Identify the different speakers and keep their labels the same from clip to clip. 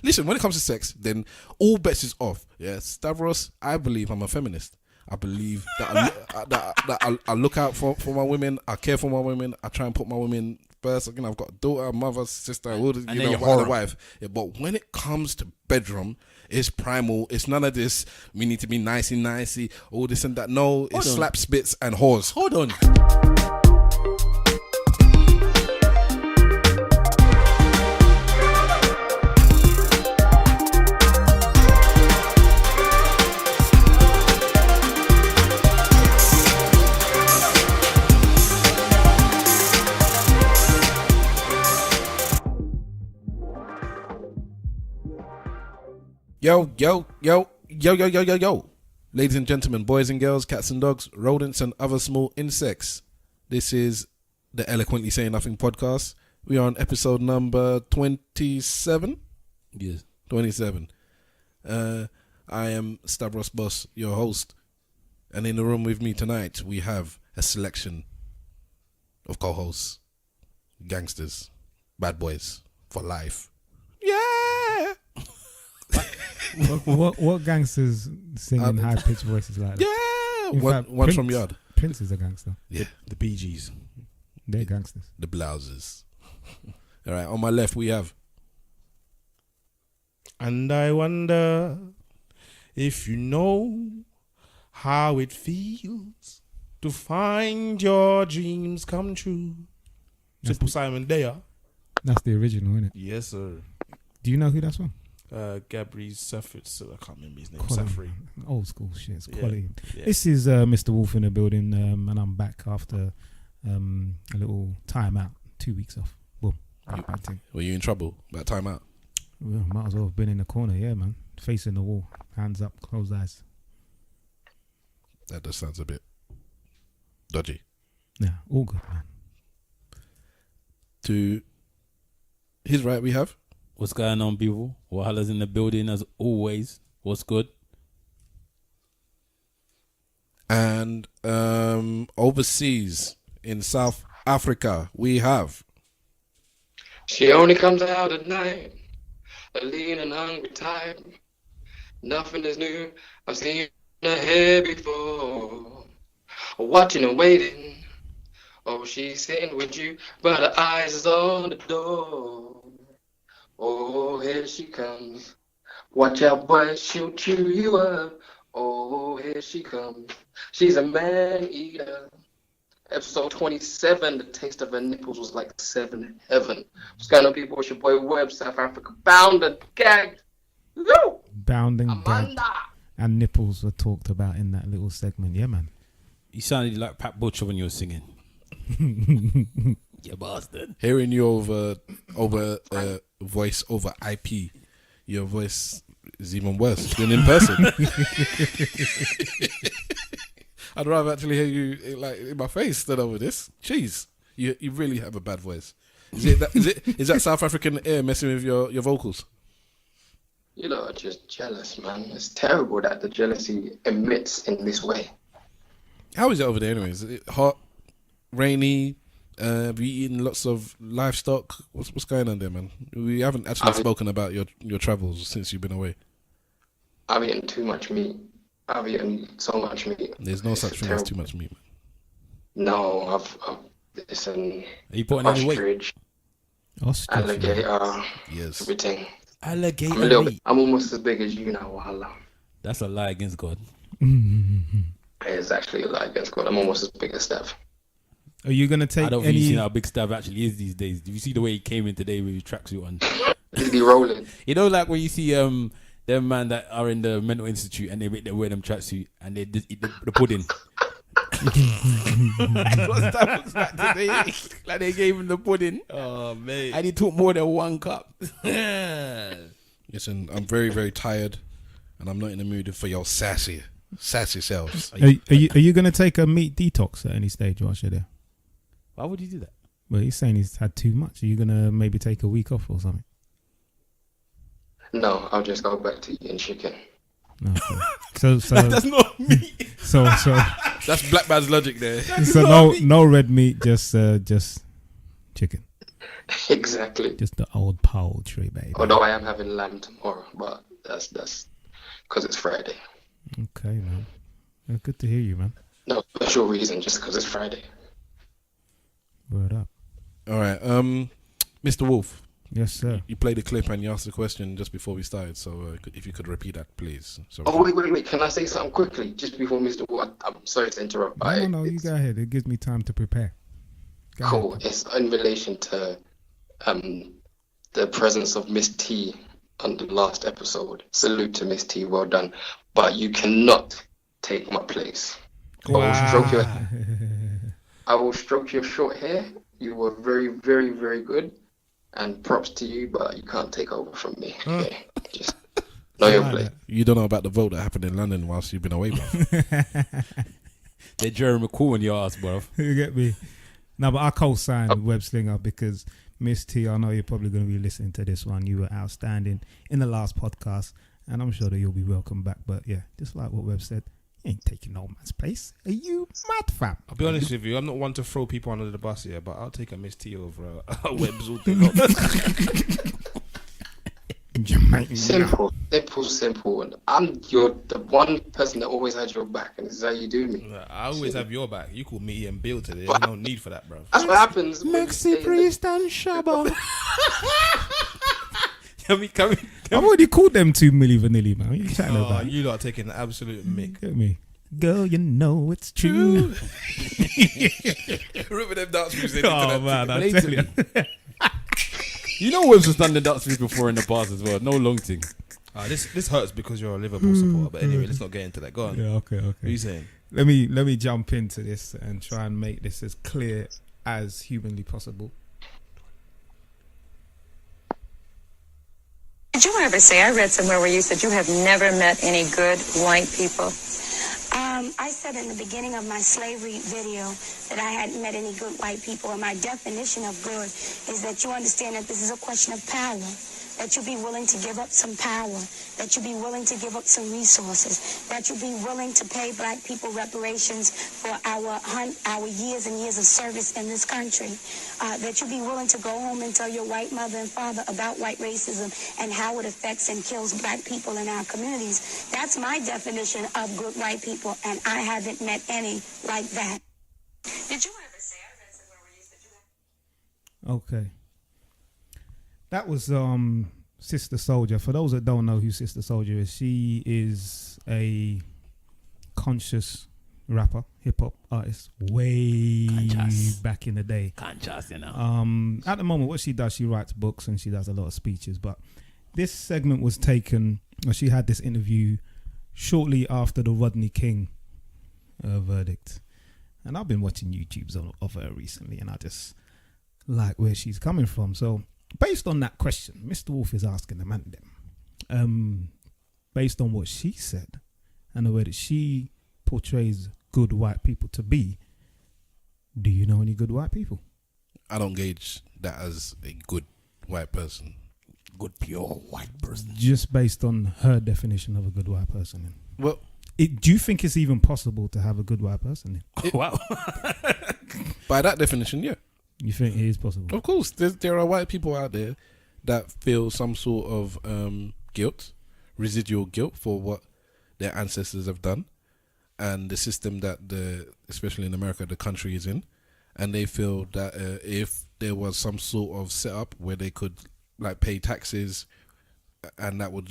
Speaker 1: listen, when it comes to sex, then all bets is off. Yeah, Stavros, I believe I'm a feminist. I believe that I look out for my women. I care for my women. I try and put my women first. You know, I've got a daughter, mother, sister, all the, you know, what, wife. Yeah, but when it comes to bedroom, it's primal. It's none of this. We need to be nicey, all this and that. No, it's slap, spits, and whores.
Speaker 2: Hold on.
Speaker 1: Yo. Ladies and gentlemen, boys and girls, cats and dogs, rodents and other small insects. This is the Eloquently Saying Nothing podcast. We are on episode number 27.
Speaker 2: Yes.
Speaker 1: 27. I am Stavros Boss, your host. And in the room with me tonight, we have a selection of co-hosts, gangsters, bad boys for life. Yeah!
Speaker 3: What gangsters singing high pitched voices like that?
Speaker 1: Yeah, one from Yard.
Speaker 3: Prince is a gangster.
Speaker 1: Yeah,
Speaker 2: The Bee Gees.
Speaker 3: They're gangsters.
Speaker 1: The Blouses. All right, on my left we have.
Speaker 2: And I wonder if you know how it feels to find your dreams come true. Simple Simon Daya.
Speaker 3: That's the original, isn't it?
Speaker 2: Yes, sir.
Speaker 3: Do you know who that's from?
Speaker 2: Gabri Safford, so I can't remember his name.
Speaker 3: Quality.
Speaker 2: Safri.
Speaker 3: Old school shit. It's quality.
Speaker 2: Yeah.
Speaker 3: This is Mr. Wolf in the building, and I'm back after a little time out. 2 weeks off. Boom.
Speaker 1: Were you in trouble about time out?
Speaker 3: Well, might as well have been in the corner, yeah, man. Facing the wall, hands up, closed eyes.
Speaker 1: That just sounds a bit dodgy.
Speaker 3: Yeah, all good, man.
Speaker 1: To his right we have.
Speaker 4: What's going on, people? Wahala's in the building as always. What's good?
Speaker 1: And overseas in South Africa we have.
Speaker 5: She only comes out at night, a lean and hungry type. Nothing is new, I've seen her hair before. Watching and waiting, oh, she's sitting with you, but her eyes is on the door. Oh, here she comes. Watch out, boy, she'll chew you up. Oh, here she comes. She's a man eater. Episode 27, the taste of her nipples was like 7 heaven. What's going on, people? It's your boy Webb, South Africa. Bound and gagged. Woo!
Speaker 3: Bound and gagged. And nipples were talked about in that little segment. Yeah, man.
Speaker 4: You sounded like Pat Butcher when you were singing. You bastard.
Speaker 1: Hearing you over voice over IP, your voice is even worse than in person. I'd rather actually hear you like in my face than over this. Jeez, you really have a bad voice. Is that South African air messing with your vocals?
Speaker 5: You know, just jealous, man. It's terrible that the jealousy emits in this way.
Speaker 1: How is it over there anyways? Is it hot, rainy? Have you eaten lots of livestock? What's going on there, man? We haven't actually spoken about your travels since you've been away.
Speaker 5: I've eaten too much meat. I've eaten so much meat.
Speaker 1: There's no such thing as too much meat, man.
Speaker 5: No, I've listen.
Speaker 4: Are you putting any weight?
Speaker 5: Ostrich, alligator,
Speaker 1: yes,
Speaker 5: everything.
Speaker 4: Alligator.
Speaker 5: I'm almost as big as you now, Wahala.
Speaker 4: That's a lie against God.
Speaker 5: It's actually a lie against God. I'm almost as big as Steph.
Speaker 3: Are you gonna take?
Speaker 4: I don't think you've seen how big Stav actually is these days. Do you see the way he came in today with his tracksuit on?
Speaker 5: He'd be rolling.
Speaker 4: You know, like when you see them man that are in the mental institute and they wear them tracksuit and they just eat the pudding. That's what Stav looks like today. Like they gave him the pudding.
Speaker 2: Oh, mate.
Speaker 4: And he took more than one cup.
Speaker 1: Listen, I'm very, very tired, and I'm not in the mood for your sassy selves.
Speaker 3: Are you gonna take a meat detox at any stage whilst you're there?
Speaker 4: Why would you do that?
Speaker 3: Well, he's saying he's had too much. Are you gonna maybe take a week off or something?
Speaker 5: No, I'll just go back to eating chicken.
Speaker 3: Okay. So
Speaker 4: that's not meat.
Speaker 3: So
Speaker 1: that's black man's logic there.
Speaker 3: So no red meat, just chicken.
Speaker 5: Exactly.
Speaker 3: Just the old poultry, baby.
Speaker 5: Although I am having lamb tomorrow, but that's because it's Friday.
Speaker 3: Okay, man. Well, good to hear you, man.
Speaker 5: No special reason, just because it's Friday.
Speaker 3: Word up.
Speaker 1: All right, Mr. Wolf,
Speaker 3: Yes, sir.
Speaker 1: you played the clip and you asked the question just before we started. So if you could repeat that, please. So
Speaker 5: Oh, wait. Can I say something quickly? Just before Mr. Ward, I'm sorry to interrupt.
Speaker 3: No, you go ahead. It gives me time to prepare. Go
Speaker 5: Cool.
Speaker 3: ahead.
Speaker 5: It's in relation to the presence of Miss T on the last episode. Salute to Miss T, well done. But you cannot take my place. I will stroke your short hair. You were very, very, very good. And props to you, but you can't take over from me. Okay? Just know your place.
Speaker 1: you don't know about the vote that happened in London whilst you've been away, bro.
Speaker 4: They're Jerry McCool in your ass, bro.
Speaker 3: You get me? No, but I co-signed Web Slinger because Miss T, I know you're probably going to be listening to this one. You were outstanding in the last podcast, and I'm sure that you'll be welcome back. But yeah, just like what Web said, you ain't taking no man's place. Are you mad, fam?
Speaker 2: I'll be honest with you, I'm not one to throw people under the bus here, but I'll take a Miss T over a Webs all day long.
Speaker 5: Simple. And you're the one person that always had your back, and this is how you do me.
Speaker 2: I always have your back. You call me Ian Bill today. There's no need for that, bro.
Speaker 5: That's what happens.
Speaker 4: Maxi Priest and Shabba.
Speaker 3: I've already called them 2 Milli Vanilli, man. What are you chatting
Speaker 2: Oh,
Speaker 3: about?
Speaker 2: you lot are taking the absolute mick.
Speaker 3: Get me? Girl, you know it's true.
Speaker 1: Remember them dance music?
Speaker 3: Oh, man, I tell you.
Speaker 4: You know Webs has done the dance music before in the past as well. No long thing.
Speaker 2: This hurts because you're a Liverpool supporter. But anyway, let's not get into that. Go on.
Speaker 3: Yeah, okay.
Speaker 2: What are you saying?
Speaker 3: Let me jump into this and try and make this as clear as humanly possible.
Speaker 6: Did you ever say, I read somewhere where you said you have never met any good white people?
Speaker 7: I said in the beginning of my slavery video that I hadn't met any good white people, and my definition of good is that you understand that this is a question of power, that you be willing to give up some power, that you be willing to give up some resources, that you be willing to pay black people reparations for our years and years of service in this country, that you be willing to go home and tell your white mother and father about white racism and how it affects and kills black people in our communities. That's my definition of good white people, and I haven't met any like that.
Speaker 6: Did you ever say, I read somewhere where you said you have...
Speaker 3: Okay. That was Sister Souljah. For those that don't know who Sister Souljah is, she is a conscious rapper, hip hop artist, way back in the day.
Speaker 4: Conscious, you know.
Speaker 3: At the moment, what she does, she writes books and she does a lot of speeches. But this segment was taken, or she had this interview shortly after the Rodney King verdict. And I've been watching YouTubes of her recently, and I just like where she's coming from. So, based on that question, Mr. Wolf is asking the man them, based on what she said and the way that she portrays good white people to be, do you know any good white people?
Speaker 1: I don't gauge that as a good white person.
Speaker 4: Good pure white person.
Speaker 3: Just based on her definition of a good white person.
Speaker 1: Well,
Speaker 3: Do you think it's even possible to have a good white person?
Speaker 4: Wow.
Speaker 1: by that definition, yeah.
Speaker 3: You think it is possible?
Speaker 1: Of course, there are white people out there that feel some sort of guilt, residual guilt for what their ancestors have done, and the system that especially in America, the country is in, and they feel that if there was some sort of setup where they could like pay taxes, and that would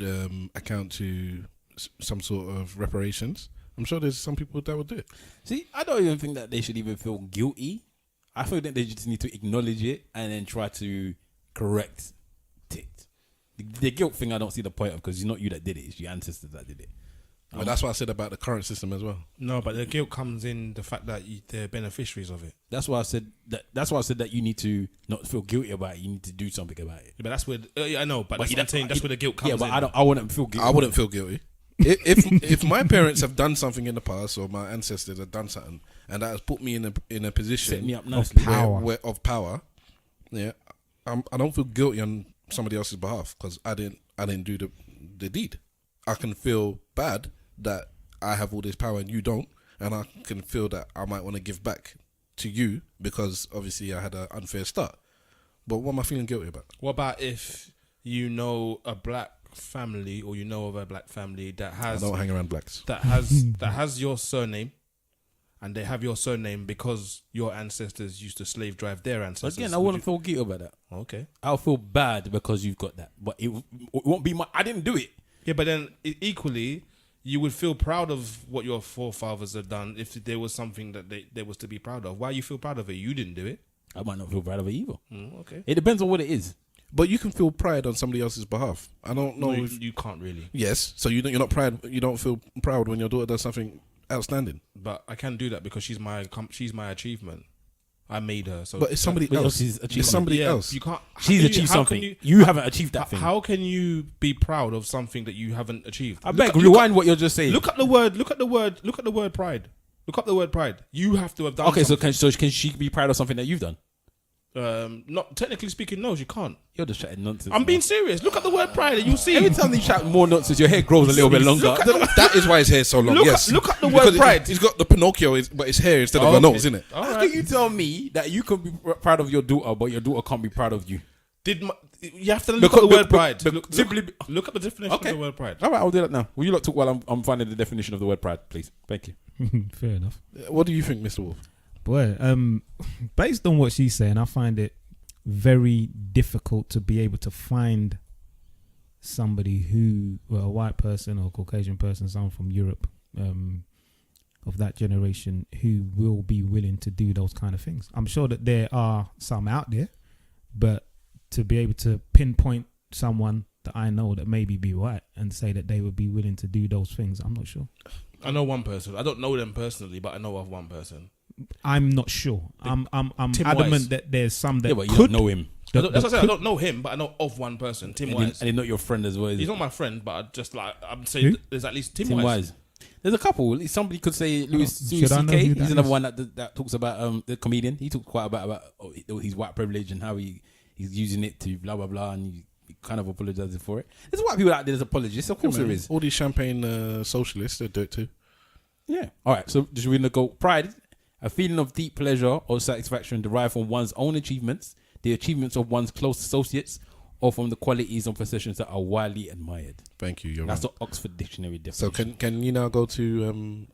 Speaker 1: account to some sort of reparations, I'm sure there's some people that would do it.
Speaker 4: See, I don't even think that they should even feel guilty. I feel that they just need to acknowledge it and then try to correct it. The guilt thing, I don't see the point of, because it's not you that did it; it's your ancestors that did it.
Speaker 1: But that's what I said about the current system as well.
Speaker 2: No, but the guilt comes in the fact that they're beneficiaries of it.
Speaker 4: That's why I said that. That's why I said that you need to not feel guilty about it. You need to do something about it.
Speaker 2: Yeah, but that's where I know, but that's what I'm saying. That's where the guilt comes in.
Speaker 4: Yeah, but I wouldn't feel guilty.
Speaker 1: I wouldn't feel guilty. If my parents have done something in the past, or my ancestors have done something, and that has put me in a position
Speaker 4: Set me up
Speaker 3: of
Speaker 4: nicely.
Speaker 3: power.
Speaker 1: of power, yeah, I don't feel guilty on somebody else's behalf because I didn't do the deed. I can feel bad that I have all this power and you don't, and I can feel that I might want to give back to you because obviously I had an unfair start. But what am I feeling guilty about?
Speaker 2: What about if you know a black family, or you know of a black family that
Speaker 1: I
Speaker 2: has
Speaker 1: don't hang around blacks.
Speaker 2: that has your surname, and they have your surname because your ancestors used to slave drive their ancestors?
Speaker 4: Again, I wouldn't feel guilty about that.
Speaker 2: Okay.
Speaker 4: I'll feel bad because you've got that, but it won't be my. I didn't do it.
Speaker 2: Yeah, but then equally, you would feel proud of what your forefathers had done if there was something that they was to be proud of. Why you feel proud of it? You didn't do it.
Speaker 4: I might not feel proud of it either.
Speaker 2: Okay.
Speaker 4: It depends on what it is.
Speaker 1: But you can feel pride on somebody else's behalf. I don't know
Speaker 2: No,
Speaker 1: if
Speaker 2: you can't really.
Speaker 1: yes. So you're not proud. You don't feel proud when your daughter does something outstanding.
Speaker 2: But I can do that because she's my achievement. I made her. So
Speaker 1: But it's somebody
Speaker 4: But
Speaker 1: else.
Speaker 4: she's
Speaker 1: It's
Speaker 4: achieved
Speaker 1: somebody
Speaker 2: yeah,
Speaker 1: else.
Speaker 2: You can't.
Speaker 4: She's achieved something. You haven't achieved that thing.
Speaker 2: How can you be proud of something that you haven't achieved?
Speaker 4: I beg, rewind what you're just saying.
Speaker 2: Look at the word. Look at the word. Look at the word pride. Look up the word pride. You have to have done.
Speaker 4: Okay,
Speaker 2: something.
Speaker 4: so can she be proud of something that you've done?
Speaker 2: Not technically speaking, no, she can't.
Speaker 4: You're just chatting nonsense.
Speaker 2: I'm being serious. Look at the word pride, and you'll see.
Speaker 4: Every time you chat more nonsense, your hair grows a little bit longer.
Speaker 1: That is why his hair is so long.
Speaker 2: Look
Speaker 1: yes.
Speaker 2: at the
Speaker 1: Because
Speaker 2: word pride.
Speaker 1: He's got the Pinocchio, but his hair instead of a nose, isn't it?
Speaker 2: All
Speaker 4: How
Speaker 2: right.
Speaker 4: can you tell me that you can be proud of your daughter, but your daughter can't be proud of you?
Speaker 2: You have to look at the word pride.
Speaker 4: Simply,
Speaker 2: Look at the definition
Speaker 4: Okay.
Speaker 2: of the word pride.
Speaker 4: all right, I'll do that now. Will you lot talk while I'm finding the definition of the word pride, please? Thank you.
Speaker 3: Fair enough.
Speaker 1: What do you think, Mr. Wolf?
Speaker 3: Boy, based on what she's saying, I find it very difficult to be able to find somebody who, well, a white person or Caucasian person, someone from Europe, of that generation, who will be willing to do those kind of things. I'm sure that there are some out there, but to be able to pinpoint someone that I know that maybe be white and say that they would be willing to do those things, I'm not sure.
Speaker 2: I know one person. I don't know them personally, but I know of one person.
Speaker 3: I'm not sure. I'm
Speaker 2: Tim
Speaker 3: adamant
Speaker 2: Wise.
Speaker 3: that there's some that
Speaker 4: Yeah, but you
Speaker 3: could
Speaker 4: don't know him.
Speaker 2: That's what I said. I don't know him, but I know of one person, Tim Wise.
Speaker 4: And he's not your friend as well. Is
Speaker 2: He's
Speaker 4: he?
Speaker 2: not my friend, but I'm saying
Speaker 3: Who?
Speaker 2: there's at least Tim
Speaker 4: Tim
Speaker 2: Wise.
Speaker 4: Wise. There's a couple. Somebody could say Louis
Speaker 3: Should I know
Speaker 4: C.K.
Speaker 3: who that
Speaker 4: He's another
Speaker 3: is?
Speaker 4: one that talks about the comedian. He talks quite about his white privilege and how he's using it to blah blah blah, and he kind of apologizes for it. There's white people out there as apologists. Of course there is.
Speaker 1: All these champagne socialists, they do it too.
Speaker 4: Yeah. All right. So should we go? Pride, a feeling of deep pleasure or satisfaction derived from one's own achievements, the achievements of one's close associates, or from the qualities and possessions that are widely admired.
Speaker 1: Thank you. You're
Speaker 4: That's
Speaker 1: right.
Speaker 4: the Oxford Dictionary
Speaker 1: So
Speaker 4: definition.
Speaker 1: can you now go to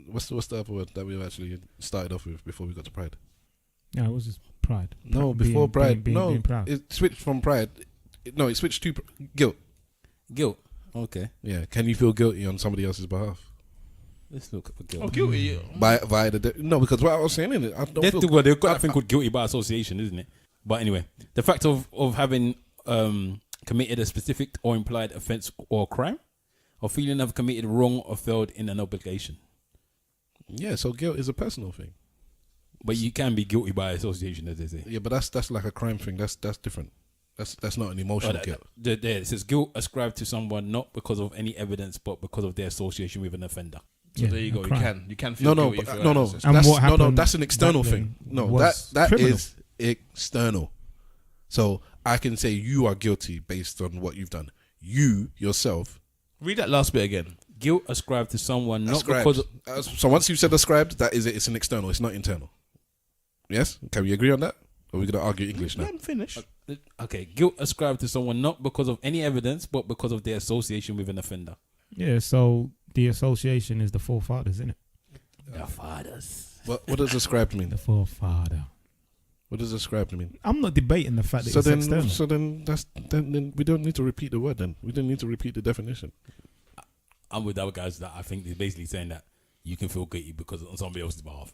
Speaker 1: what's the other word that we actually started off with before we got to pride?
Speaker 3: Yeah, it was just pride.
Speaker 1: No,
Speaker 3: Being-
Speaker 1: before pride.
Speaker 3: being proud.
Speaker 1: It switched from pride. It switched to guilt.
Speaker 4: Guilt. Okay.
Speaker 1: Yeah. Can you feel guilty on somebody else's behalf?
Speaker 4: Let's look for guilt.
Speaker 2: Oh, guilty.
Speaker 1: Via no, because what I was saying, innit? I don't
Speaker 4: They've
Speaker 1: feel.
Speaker 4: got that thing called guilty by association, isn't it? But anyway, the fact of having committed a specific or implied offence or crime, or feeling of committed wrong or failed in an obligation.
Speaker 1: Yeah. So guilt is a personal thing.
Speaker 4: But you can be guilty by association, as they say.
Speaker 1: Yeah, but that's like a crime thing. That's different. That's not an emotional guilt.
Speaker 4: There it says guilt ascribed to someone not because of any evidence, but because of their association with an offender.
Speaker 2: So there you go. You can feel
Speaker 1: No,
Speaker 2: guilty.
Speaker 1: but,
Speaker 2: if
Speaker 1: no.
Speaker 2: you're
Speaker 3: And
Speaker 1: That's,
Speaker 3: what
Speaker 1: no,
Speaker 3: happened
Speaker 1: that's an external
Speaker 3: back
Speaker 1: thing.
Speaker 3: then
Speaker 1: No,
Speaker 3: was
Speaker 1: that
Speaker 3: criminal.
Speaker 1: is external. So I can say you are guilty based on what you've done. You yourself
Speaker 2: Read that last bit again.
Speaker 4: Guilt ascribed to someone not
Speaker 1: ascribed.
Speaker 4: because of,
Speaker 1: So once you've said ascribed, that is it. It's an external. It's not internal. Yes. Can we agree on that? Or are we gonna argue English now?
Speaker 2: Let him finish.
Speaker 4: okay, guilt ascribed to someone not because of any evidence, but because of their association with an offender.
Speaker 3: Yeah, so the association is the forefathers, isn't it?
Speaker 4: Their fathers.
Speaker 1: What does ascribed mean?
Speaker 3: The forefather.
Speaker 1: What does ascribed mean?
Speaker 3: I'm not debating the fact that
Speaker 1: So
Speaker 3: it's
Speaker 1: then,
Speaker 3: external.
Speaker 1: then we don't need to repeat the word. Then we don't need to repeat the definition.
Speaker 4: I'm with other guys that I think they're basically saying that you can feel guilty because on somebody else's behalf.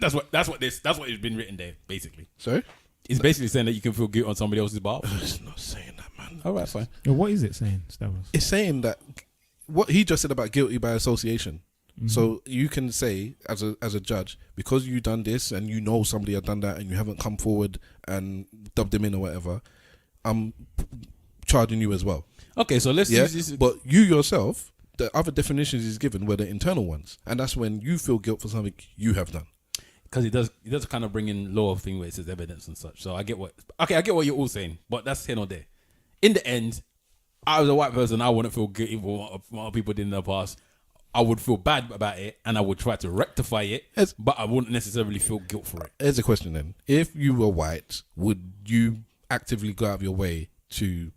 Speaker 4: That's what it's been written there. Basically,
Speaker 1: Sorry,
Speaker 4: it's basically saying that you can feel guilty on somebody else's behalf.
Speaker 1: it's not saying that, man.
Speaker 4: All right, fine.
Speaker 3: Yeah, what is it saying, Stavros?
Speaker 1: It's saying that what he just said about guilty by association. So you can say as a judge, because you done this and you know somebody had done that and you haven't come forward and dubbed them in or whatever, I'm charging you as well.
Speaker 4: Okay, so let's
Speaker 1: Yeah,
Speaker 4: use this.
Speaker 1: but you yourself, the other definitions he's given were the internal ones, and that's when you feel guilt for something you have done.
Speaker 4: Because he does kind of bring in law thing where it says evidence and such. So I get what you're all saying, but that's here or there. In the end, I was a white person. I wouldn't feel guilty for what other people did in the past. I would feel bad about it, and I would try to rectify it,
Speaker 1: Yes.
Speaker 4: but I wouldn't necessarily feel guilt for it.
Speaker 1: Here's a question then: if you were white, would you actively go out of your way to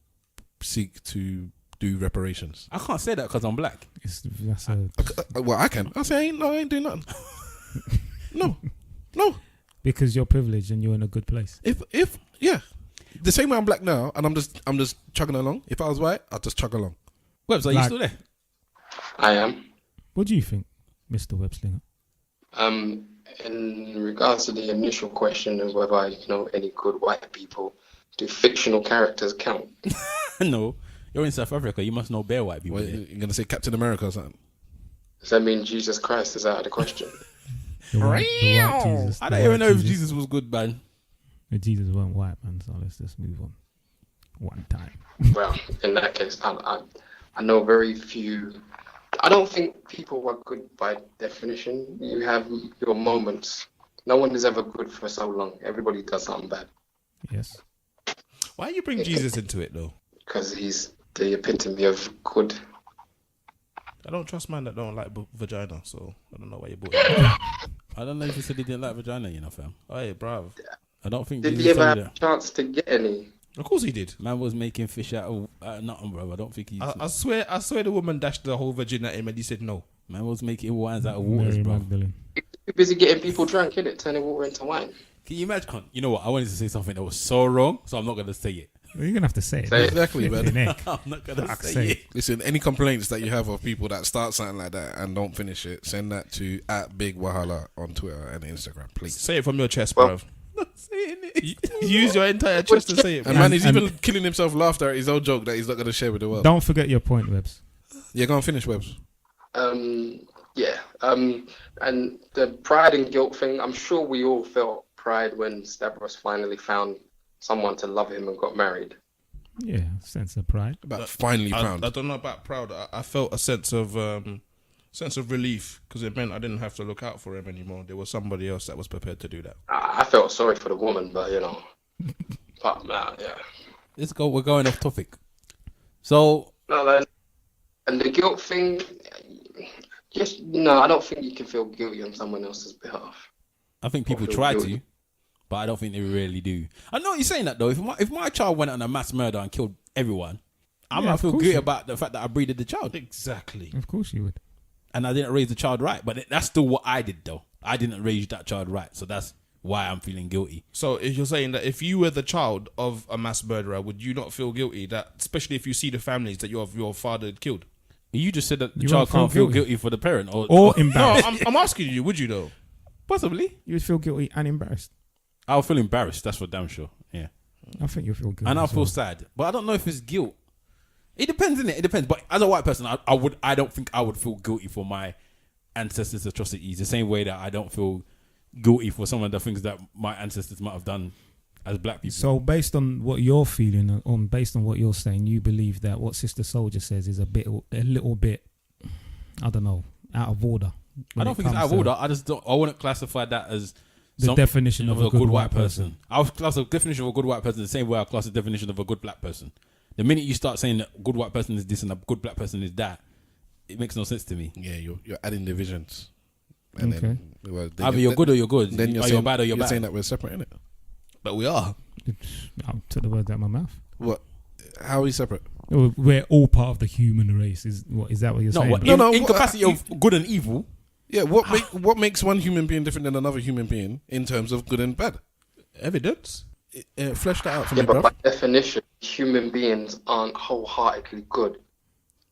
Speaker 1: seek to do reparations?
Speaker 4: I can't say that because I'm black.
Speaker 3: That's a,
Speaker 1: Well, I can. I say I ain't doing nothing. No.
Speaker 3: because you're privileged and you're in a good place.
Speaker 1: If yeah, the same way I'm black now, and I'm just chugging along. If I was white, I'd just chug along.
Speaker 4: Webbs, are you
Speaker 3: Like-
Speaker 4: still there?
Speaker 5: I am.
Speaker 3: What do you think, Mr. Webslinger?
Speaker 5: In regards to the initial question of whether I know any good white people, do fictional characters count?
Speaker 4: No, you're in South Africa. You must know bare white people.
Speaker 1: What,
Speaker 4: there.
Speaker 1: you're gonna say Captain America or something?
Speaker 5: Does that mean Jesus Christ is out of the question?
Speaker 3: The white Jesus.
Speaker 4: I
Speaker 3: the
Speaker 4: don't even
Speaker 3: white
Speaker 4: know if Jesus was good, man.
Speaker 3: But Jesus weren't white, man. So let's just move on. One time.
Speaker 5: Well, in that case, I know very few. I don't think people are good by definition. You have your moments. No one is ever good for so long. Everybody does something bad
Speaker 3: Yes.
Speaker 2: Why you bring Jesus into it though?
Speaker 5: because he's the epitome of good.
Speaker 2: I don't trust man that don't like vagina, so I don't know why you brought it.
Speaker 4: I don't know if he said he didn't like vagina, fam.
Speaker 2: Hey, bruv.
Speaker 4: I don't think
Speaker 5: Did
Speaker 4: Jesus
Speaker 5: he ever
Speaker 4: told
Speaker 5: have
Speaker 4: you
Speaker 5: a
Speaker 4: that.
Speaker 5: chance to get any?
Speaker 2: Of course he did.
Speaker 4: Man was making fish out of nothing, bro. I don't think he's.
Speaker 2: I swear the woman dashed the whole virgin at him and he said no.
Speaker 4: Man was making wines out of waters,
Speaker 3: Mary
Speaker 4: bro.
Speaker 3: Magdalene.
Speaker 5: You're busy getting people drunk, innit? Turning water into wine.
Speaker 4: Can you imagine? You know what? I wanted to say something that was so wrong, so I'm not gonna say it.
Speaker 3: Well, you're gonna have to say it.
Speaker 5: Say it.
Speaker 1: Exactly, man.
Speaker 3: Flipping heck.
Speaker 4: I'm not gonna
Speaker 3: Fuck's
Speaker 4: say
Speaker 3: sake.
Speaker 4: it.
Speaker 1: Listen, any complaints that you have of people that start something like that and don't finish it, send that to @BigWahala on Twitter and Instagram, please.
Speaker 2: Say it from your chest,
Speaker 5: Well-
Speaker 2: bruv.
Speaker 4: Not saying it.
Speaker 2: Use your entire chest to say it.
Speaker 1: And
Speaker 2: bruv.
Speaker 1: man, he's
Speaker 3: and-
Speaker 1: even killing himself laughter at his own joke that he's not going to share with the world.
Speaker 3: Don't forget your point, Webs.
Speaker 1: Yeah, go and finish, Webbs.
Speaker 5: Yeah. And the pride and guilt thing, I'm sure we all felt pride when Stavros finally found someone to love him and got married.
Speaker 3: Yeah, sense of pride.
Speaker 1: About finally found.
Speaker 2: I don't know about proud. I felt a sense of relief because it meant I didn't have to look out for him anymore. There was somebody else that was prepared to do that.
Speaker 5: I felt sorry for the woman, but but yeah.
Speaker 4: Let's go. We're going off topic. So
Speaker 5: And the guilt thing, I don't think you can feel guilty on someone else's behalf.
Speaker 4: I think people
Speaker 5: feel
Speaker 4: try
Speaker 5: guilty.
Speaker 4: to, but I don't think they really do. I know you're saying that though. If my child went on a mass murder and killed everyone, I
Speaker 3: Yeah,
Speaker 4: might
Speaker 3: of
Speaker 4: feel
Speaker 3: course
Speaker 4: guilty
Speaker 3: you-
Speaker 4: about the fact that I breeded the child
Speaker 2: Exactly.
Speaker 3: Of course you would.
Speaker 4: and I didn't raise the child right. But that's still what I did though. I didn't raise that child right, so that's why I'm feeling guilty.
Speaker 2: So if you're saying that if you were the child of a mass murderer, would you not feel guilty? That especially if you see the families that your father had killed.
Speaker 4: You just said that the
Speaker 3: You
Speaker 4: child
Speaker 3: won't feel
Speaker 4: can't feel
Speaker 3: guilty.
Speaker 4: guilty for the parent, or
Speaker 3: Or
Speaker 2: No,
Speaker 3: embarrassed.
Speaker 2: I'm asking you. Would you though?
Speaker 4: possibly.
Speaker 3: You would feel guilty and embarrassed.
Speaker 4: I'll feel embarrassed. That's for damn sure. Yeah.
Speaker 3: I think you'll feel guilty.
Speaker 4: And I'll
Speaker 3: as
Speaker 4: feel
Speaker 3: well.
Speaker 4: sad, but I don't know if it's guilt. It depends, innit? It depends. But as a white person, I don't think I would feel guilty for my ancestors' atrocities the same way that I don't feel guilty for some of the things that my ancestors might have done as black people.
Speaker 3: So based on what you're feeling, based on what you're saying, you believe that what Sister Souljah says is a little bit, I don't know, out of order.
Speaker 4: I
Speaker 3: when
Speaker 4: don't
Speaker 3: it
Speaker 4: think it's
Speaker 3: comes
Speaker 4: out of
Speaker 3: to
Speaker 4: order. I just don't. I wouldn't classify that as
Speaker 3: The definition of a good white person.
Speaker 4: I would class the definition of a good white person the same way I class the definition of a good black person. The minute you start saying that a good white person is this and a good black person is that, it makes no sense to me.
Speaker 1: Yeah, you're adding divisions. And
Speaker 3: Okay.
Speaker 1: then
Speaker 4: Either you're good or you're good.
Speaker 1: Then
Speaker 4: Or you're bad or you're
Speaker 1: you're
Speaker 4: bad.
Speaker 1: saying that we're separate, innit?
Speaker 2: But we are.
Speaker 3: I took the words out of my mouth.
Speaker 1: What? How are we separate?
Speaker 3: We're all part of the human race. Is that what you're
Speaker 4: No,
Speaker 3: saying?
Speaker 4: what,
Speaker 1: No,
Speaker 4: in
Speaker 1: what-
Speaker 4: capacity of good and evil.
Speaker 1: Yeah, what makes one human being different than another human being in terms of good and bad?
Speaker 2: Evidence.
Speaker 1: Flesh that out for
Speaker 5: Yeah,
Speaker 1: me,
Speaker 5: but
Speaker 1: bro.
Speaker 5: by definition, human beings aren't wholeheartedly good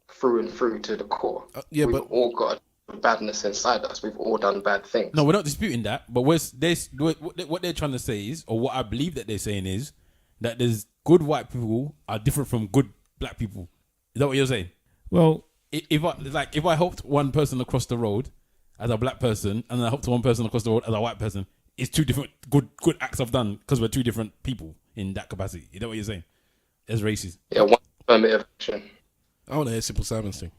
Speaker 5: through and through to the core.
Speaker 1: Yeah,
Speaker 5: We've
Speaker 1: but
Speaker 5: all got badness inside us. We've all done bad things.
Speaker 4: No, we're not disputing that. But what they're trying to say is, or what I believe that they're saying is, that there's good white people are different from good black people. Is that what you're saying?
Speaker 3: Well,
Speaker 4: If I helped one person across the road as a black person, and I helped one person across the road as a white person, it's two different good acts I've done because we're two different people in that capacity. Is that what you're saying? As racist.
Speaker 5: Yeah, one affirmative action.
Speaker 1: I want to hear Simple Simon's thing.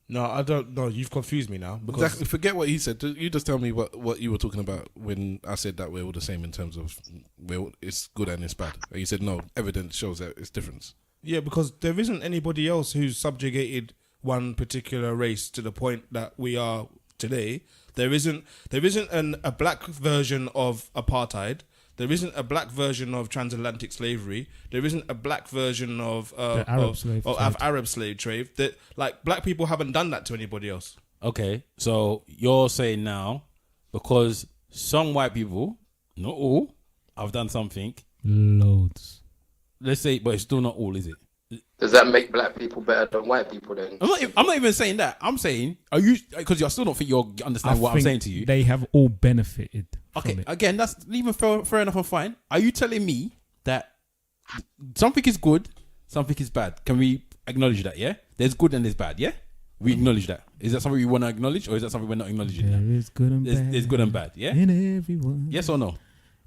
Speaker 2: No, I don't know. You've confused me now. Because
Speaker 1: Exactly. Forget what he said. You just tell me what you were talking about when I said that we're all the same in terms of it's good and it's bad. And you said no, evidence shows that it's different.
Speaker 2: Yeah, because there isn't anybody else who's subjugated one particular race to the point that we are today. There isn't a black version of apartheid. There isn't a black version of transatlantic slavery. There isn't a black version of Arab slave trade. That like black people haven't done that to anybody else.
Speaker 4: Okay, so you're saying now because some white people, not all, have done something.
Speaker 3: Loads.
Speaker 4: Let's say, but it's still not all, is it?
Speaker 5: Does that make black people better than white people then?
Speaker 4: I'm not even saying that. I'm saying, are you? Because I still don't think you understand what I'm saying to you.
Speaker 3: They have all benefited.
Speaker 4: Okay,
Speaker 3: from it.
Speaker 4: again, that's even fair enough and fine. Are you telling me that something is good, something is bad? Can we acknowledge that? Yeah, there's good and there's bad. Yeah, we acknowledge that. Is that something we want to acknowledge, or is that something we're not acknowledging?
Speaker 3: There is good and bad.
Speaker 4: There's good and bad. Yeah,
Speaker 3: in everyone.
Speaker 4: Yes or no?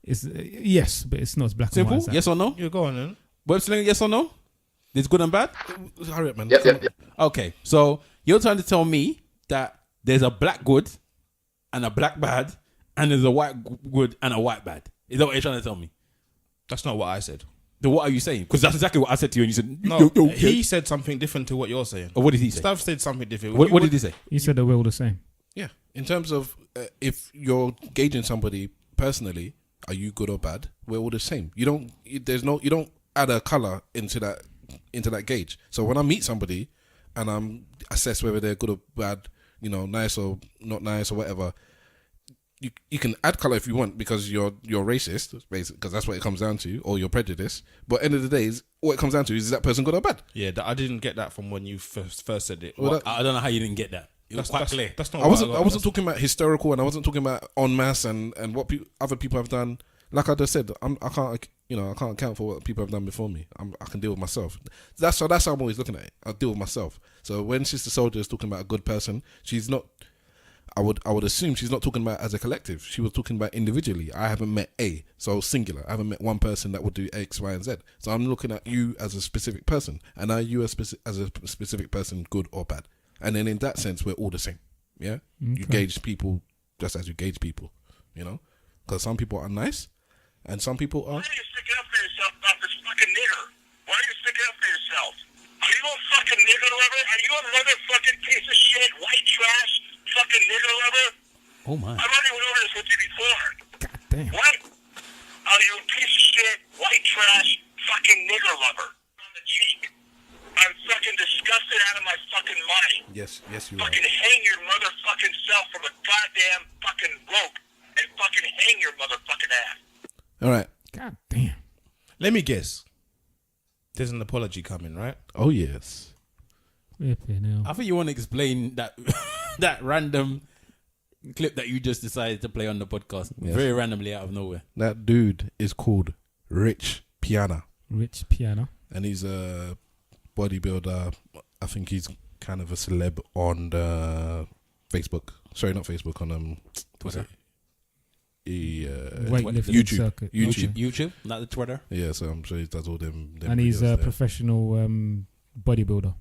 Speaker 3: It's yes, but it's not as black
Speaker 4: Simple.
Speaker 3: and white.
Speaker 4: Yes or no?
Speaker 2: You're going then.
Speaker 4: Web sling, yes or no? There's good and bad?
Speaker 1: Hurry up, man.
Speaker 5: Yep.
Speaker 4: Okay, so you're trying to tell me that there's a black good and a black bad, and there's a white good and a white bad. Is that what you're trying to tell me?
Speaker 2: That's not what I said.
Speaker 4: Then what are you saying? Because that's exactly what I said to you, and you said
Speaker 2: No,
Speaker 4: yo,
Speaker 2: he said something different to what you're saying.
Speaker 4: Or what did he say?
Speaker 2: Stav said something different.
Speaker 4: What did he say?
Speaker 3: He said that we're all the same.
Speaker 1: Yeah. In terms of if you're gauging somebody personally, are you good or bad? We're all the same. You don't add a color into that gauge. So when I meet somebody and I'm assess whether they're good or bad, nice or not nice or whatever, you can add color if you want because you're racist, basically, because that's what it comes down to, or you're prejudiced. But end of the day, what it comes down to is that person good or bad?
Speaker 2: Yeah, I didn't get that from when you first said it.
Speaker 1: Well,
Speaker 4: I don't know how you didn't get that. It was quite clear.
Speaker 2: That's not.
Speaker 1: I wasn't talking about historical, and I wasn't talking about en masse and what other people have done. Like I just said, I can't account for what people have done before me. I can deal with myself. That's how I'm always looking at it. I deal with myself. So when Sister Souljah is talking about a good person, she's not. I would assume she's not talking about as a collective. She was talking about individually. I haven't met A, so singular. I haven't met one person that would do X, Y, and Z. So I'm looking at you as a specific person, and are you as a specific person good or bad? And then in that sense, we're all the same. Yeah, okay. You gauge people just as you gauge people. Because some people are nice, and some people are.
Speaker 8: Why are you sticking up for yourself about this fucking nigger? Why are you sticking up for yourself? Are you a fucking nigger lover? Are you a motherfucking piece of shit, white trash, fucking nigger lover?
Speaker 4: Oh my!
Speaker 8: I've already went over this with you before.
Speaker 3: God damn.
Speaker 8: What? Are you a piece of shit, white trash, fucking nigger lover? On the cheek. I'm fucking disgusted out of my fucking mind.
Speaker 1: Yes, you are.
Speaker 8: Fucking hang your motherfucking self from a goddamn fucking rope and fucking hang your motherfucking ass.
Speaker 1: All right.
Speaker 3: God damn.
Speaker 2: Let me guess. There's an apology coming, right?
Speaker 1: Oh yes.
Speaker 3: Flipping hell.
Speaker 4: I think you want to explain that that random clip that you just decided to play on the podcast, very randomly out of nowhere.
Speaker 1: That dude is called Rich Piana, and he's a bodybuilder. I think he's kind of a celeb on Facebook. Sorry, not Facebook. On Twitter.
Speaker 3: Weightlifting circuit.
Speaker 4: YouTube, not the Twitter.
Speaker 1: Yeah, so I'm sure he does all them
Speaker 3: and he's a professional bodybuilder.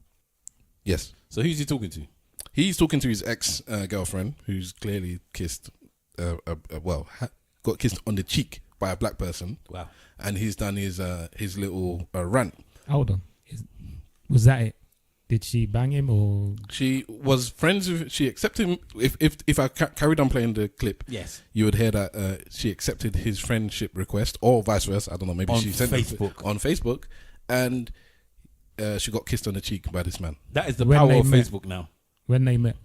Speaker 1: Yes.
Speaker 4: So who's he talking to?
Speaker 1: He's talking to his ex girlfriend, who's clearly kissed. Got kissed on the cheek by a black person. Wow. And he's done his little rant.
Speaker 3: Hold on. Was that it? Did she bang him or?
Speaker 1: She was friends with. She accepted him. If I carried on playing the clip,
Speaker 4: yes,
Speaker 1: you would hear that she accepted his friendship request, or vice versa. I don't know. Maybe
Speaker 4: on
Speaker 1: she sent
Speaker 4: Facebook.
Speaker 1: On Facebook, and she got kissed on the cheek by this man.
Speaker 4: That is the power of Facebook now.
Speaker 3: When they met,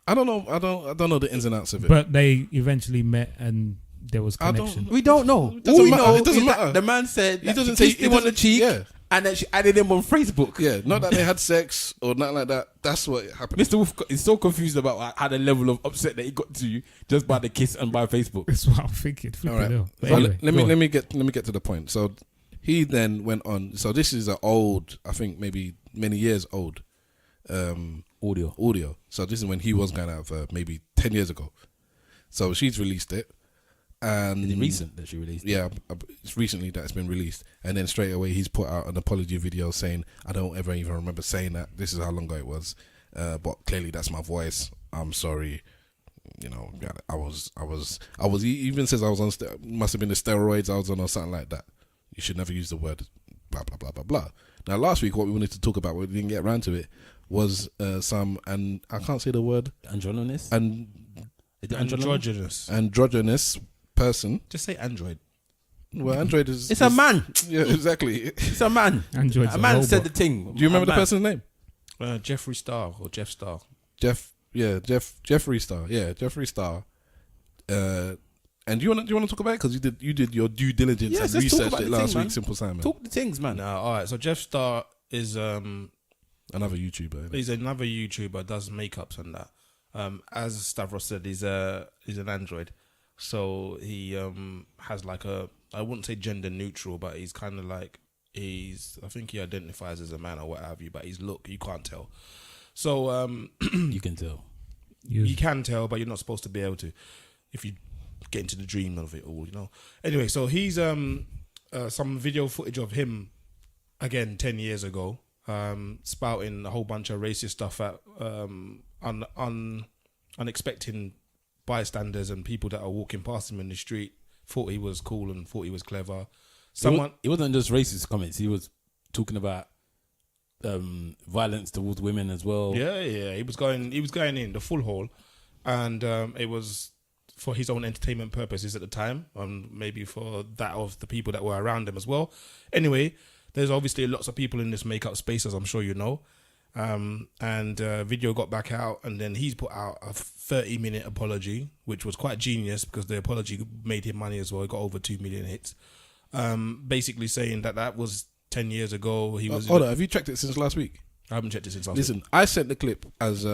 Speaker 1: I don't know. I don't know the ins and outs of it.
Speaker 3: But they eventually met and there was connection.
Speaker 4: We don't know.
Speaker 1: All we know, it doesn't matter.
Speaker 4: The man said
Speaker 1: he doesn't
Speaker 4: kissed him on the cheek.
Speaker 1: Yeah.
Speaker 4: And then she added him on Facebook.
Speaker 1: Yeah, not that they had sex or nothing like that. That's what happened.
Speaker 4: Mr. Wolf is so confused about how the level of upset that he got to just by the kiss and by Facebook.
Speaker 3: That's what I'm thinking.
Speaker 1: All right. Anyway, let me get to the point. So he then went on. So this is an old, I think maybe many years old, audio. So this is when he was going out for maybe 10 years ago. So she's released it. And
Speaker 4: is it recent that she released it?
Speaker 1: Yeah, it's recently that it's been released. And then straight away he's put out an apology video saying, I don't ever even remember saying that. This is how long ago it was. But clearly that's my voice. I'm sorry. I was. He even says I was on. Must have been the steroids I was on or something like that. You should never use the word blah blah blah blah blah. Now last week what we wanted to talk about, we didn't get around to it, was some, and I can't say the word,
Speaker 4: androgynous
Speaker 2: person.
Speaker 1: Just say android. Well, Android is.
Speaker 4: It's a man.
Speaker 1: Yeah, exactly.
Speaker 4: It's a man.
Speaker 3: Android's
Speaker 4: a
Speaker 3: a
Speaker 4: man
Speaker 3: robot.
Speaker 4: said the thing.
Speaker 1: Do you remember
Speaker 4: A
Speaker 1: the
Speaker 4: man.
Speaker 1: person's name?
Speaker 2: Jeffree Star or Jeff Star.
Speaker 1: Jeffree Star. Yeah, Jeffree Star. And do you want to talk about it because you did your due diligence
Speaker 4: Yes,
Speaker 1: and
Speaker 4: let's talk
Speaker 1: researched
Speaker 4: about
Speaker 1: it
Speaker 4: the
Speaker 1: last
Speaker 4: thing,
Speaker 1: week.
Speaker 4: man.
Speaker 1: Simple Simon,
Speaker 4: Talk the things, man.
Speaker 2: No, all right. So Jeff Star is
Speaker 1: another YouTuber. Isn't it?
Speaker 2: he's another YouTuber, does makeups and that. As Stavros said, he's an android, so he has like I wouldn't say gender neutral, but he's kind of like I think he identifies as a man or what have you, but his look you can't tell. So
Speaker 4: You can tell.
Speaker 2: you can tell, but you're not supposed to be able to if you get into the dream of it all, you know. Anyway, so he's some video footage of him again 10 years ago, spouting a whole bunch of racist stuff at unexpected bystanders and people that are walking past him in the street. Thought he was cool and thought he was clever.
Speaker 4: It wasn't just racist comments. He was talking about violence towards women as well.
Speaker 2: Yeah. He was going in the full haul, and it was for his own entertainment purposes at the time, maybe for that of the people that were around him as well. Anyway, there's obviously lots of people in this makeup space, as I'm sure you know. And video got back out, and then he's put out a 30-minute apology, which was quite genius because the apology made him money as well. He got over 2 million hits. Basically saying that was 10 years ago. He was.
Speaker 1: Hold on, have you checked it since last week?
Speaker 2: I haven't checked it since last
Speaker 1: Listen,
Speaker 2: week.
Speaker 1: I sent the clip as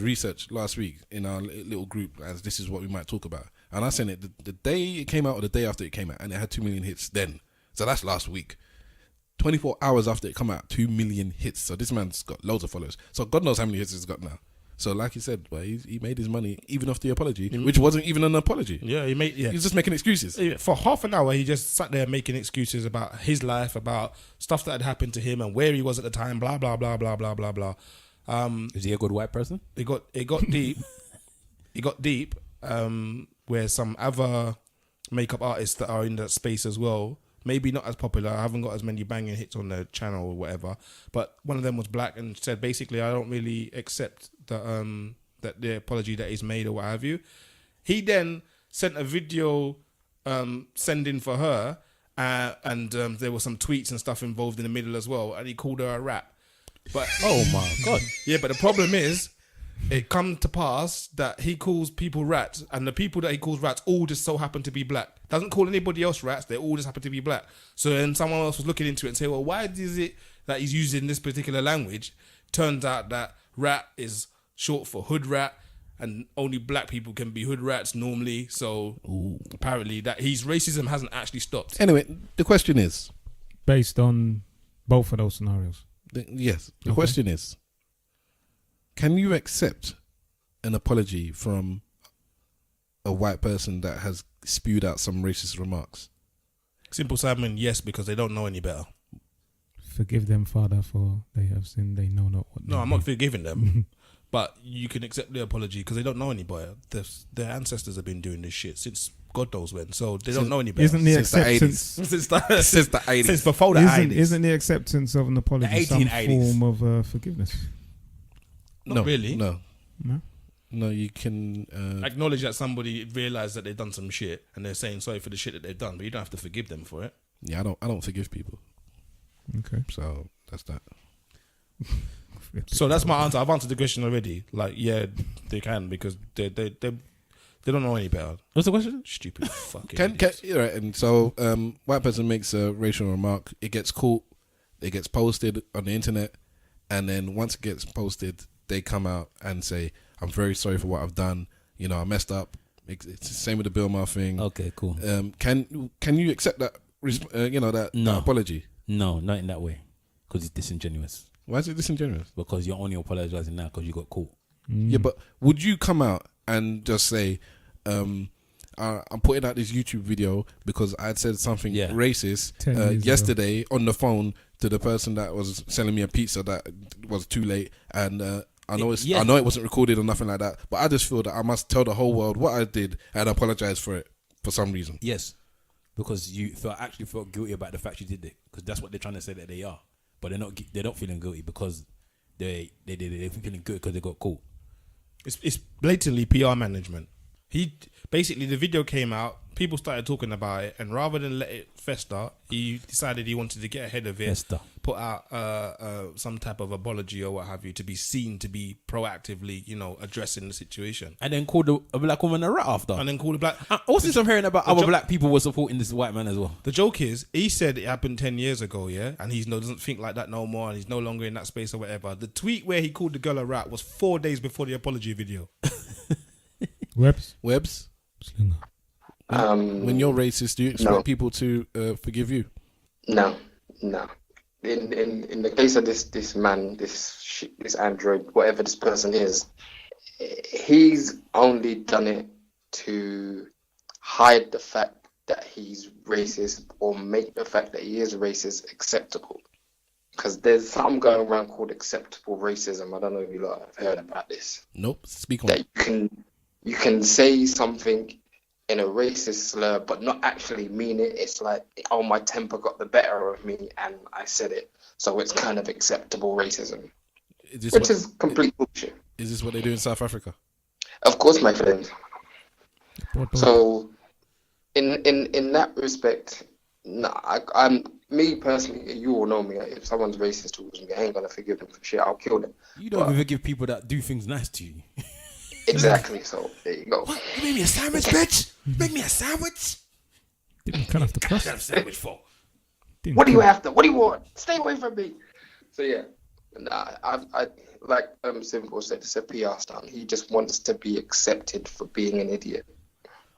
Speaker 1: research last week in our little group as this is what we might talk about, and I sent it the day it came out or the day after it came out, and it had 2 million hits then. So that's last week. 24 hours after it come out, 2 million hits. So this man's got loads of followers. So God knows how many hits he's got now. So like you said, well, he made his money even off the apology, which wasn't even an apology.
Speaker 2: Yeah, he was
Speaker 1: just making excuses.
Speaker 2: For half an hour, he just sat there making excuses about his life, about stuff that had happened to him and where he was at the time, blah, blah, blah, blah, blah, blah, blah.
Speaker 4: Is he a good white person?
Speaker 2: It got deep. It got deep, where some other makeup artists that are in that space as well, maybe not as popular, I haven't got as many banging hits on the channel or whatever, but one of them was black and said basically I don't really accept that the apology that he's made or what have you. He then sent a video sending for her, and there were some tweets and stuff involved in the middle as well, and he called her a rat. But
Speaker 4: oh my God.
Speaker 2: Yeah, but the problem is it come to pass that he calls people rats, and the people that he calls rats all just so happen to be black. Doesn't call anybody else rats, they all just happen to be black. So then someone else was looking into it and say, well, why is it that he's using this particular language? Turns out that rat is short for hood rat, and only black people can be hood rats normally. So apparently that his racism hasn't actually stopped.
Speaker 1: Anyway, the question is,
Speaker 3: based on both of those scenarios.
Speaker 1: The question is, can you accept an apology from a white person that has spewed out some racist remarks?
Speaker 2: Simple Simon, yes, because they don't know any better.
Speaker 3: Forgive them, Father, for they have sinned. They know not what.
Speaker 2: No, I'm not forgiving them. But you can accept the apology because they don't know any better. Their ancestors have been doing this shit since God knows when, so they don't know any better.
Speaker 3: Isn't the
Speaker 1: Since
Speaker 3: acceptance
Speaker 1: since the 80s.
Speaker 2: Since before the 80s.
Speaker 3: Isn't the acceptance of an apology some
Speaker 4: 1880s.
Speaker 3: form of forgiveness?
Speaker 2: Not really.
Speaker 1: No, you can
Speaker 2: Acknowledge that somebody realised that they've done some shit and they're saying sorry for the shit that they've done, but you don't have to forgive them for it.
Speaker 1: Yeah, I don't forgive people.
Speaker 3: Okay.
Speaker 1: So that's that.
Speaker 2: So that's my answer. I've answered the question already. Like, yeah, they can because they don't know any better.
Speaker 4: What's the question?
Speaker 2: Stupid fucking.
Speaker 1: Can right? And so, white person makes a racial remark. It gets caught. It gets posted on the internet, and then once it gets posted, they come out and say, "I'm very sorry for what I've done. You know, I messed up." It's the same with the Bill Maher thing.
Speaker 4: Okay, cool.
Speaker 1: Can you accept that? That apology?
Speaker 4: No, not in that way, because it's disingenuous.
Speaker 1: Why is it disingenuous?
Speaker 4: Because you're only apologizing now because you got caught.
Speaker 1: Yeah, but would you come out and just say, I'm putting out this YouTube video because I had said something racist yesterday on the phone to the person that was selling me a pizza that was too late, and I know it wasn't recorded or nothing like that, but I just feel that I must tell the whole world what I did and apologize for it for some reason.
Speaker 4: Yes, because you actually felt guilty about the fact you did it, because that's what they're trying to say that they are, but they're not feeling guilty because they did it. They're feeling good because they got caught.
Speaker 2: It's blatantly PR management. Basically, the video came out, people started talking about it, and rather than let it fester, he decided he wanted to get ahead of it, put out some type of apology or what have you, to be seen to be proactively, addressing the situation.
Speaker 4: And then called a black woman a rat after.
Speaker 2: And then called a black...
Speaker 4: Also, I'm hearing about other black people were supporting this white man as well.
Speaker 2: The joke is, he said it happened 10 years ago, yeah? And he doesn't think like that no more, and he's no longer in that space or whatever. The tweet where he called the girl a rat was 4 days before the apology video.
Speaker 1: Webbs?
Speaker 3: Slinger.
Speaker 1: When you're racist, do you expect people to forgive you?
Speaker 5: No. In the case of this man, this android, whatever this person is, he's only done it to hide the fact that he's racist or make the fact that he is racist acceptable. Because there's something going around called acceptable racism. I don't know if you lot have heard about this.
Speaker 1: Nope. Speak on.
Speaker 5: That you can say something in a racist slur, but not actually mean it. It's like, oh, my temper got the better of me and I said it. So it's kind of acceptable racism, which is complete bullshit.
Speaker 1: Is this what they do in South Africa?
Speaker 5: Of course, my friend. So in that respect, I'm me personally, you all know me. If someone's racist towards me, I ain't gonna forgive them for shit. I'll kill them.
Speaker 4: You don't even forgive people that do things nice to you.
Speaker 5: Exactly. So there you go.
Speaker 4: What? You made me a sandwich, bitch? Make me a sandwich?
Speaker 3: Didn't cut off the crust.
Speaker 4: What a sandwich for?
Speaker 5: What do you after? What do you want? Stay away from me. So yeah, I like Simple said, it's a PR stunt. He just wants to be accepted for being an idiot.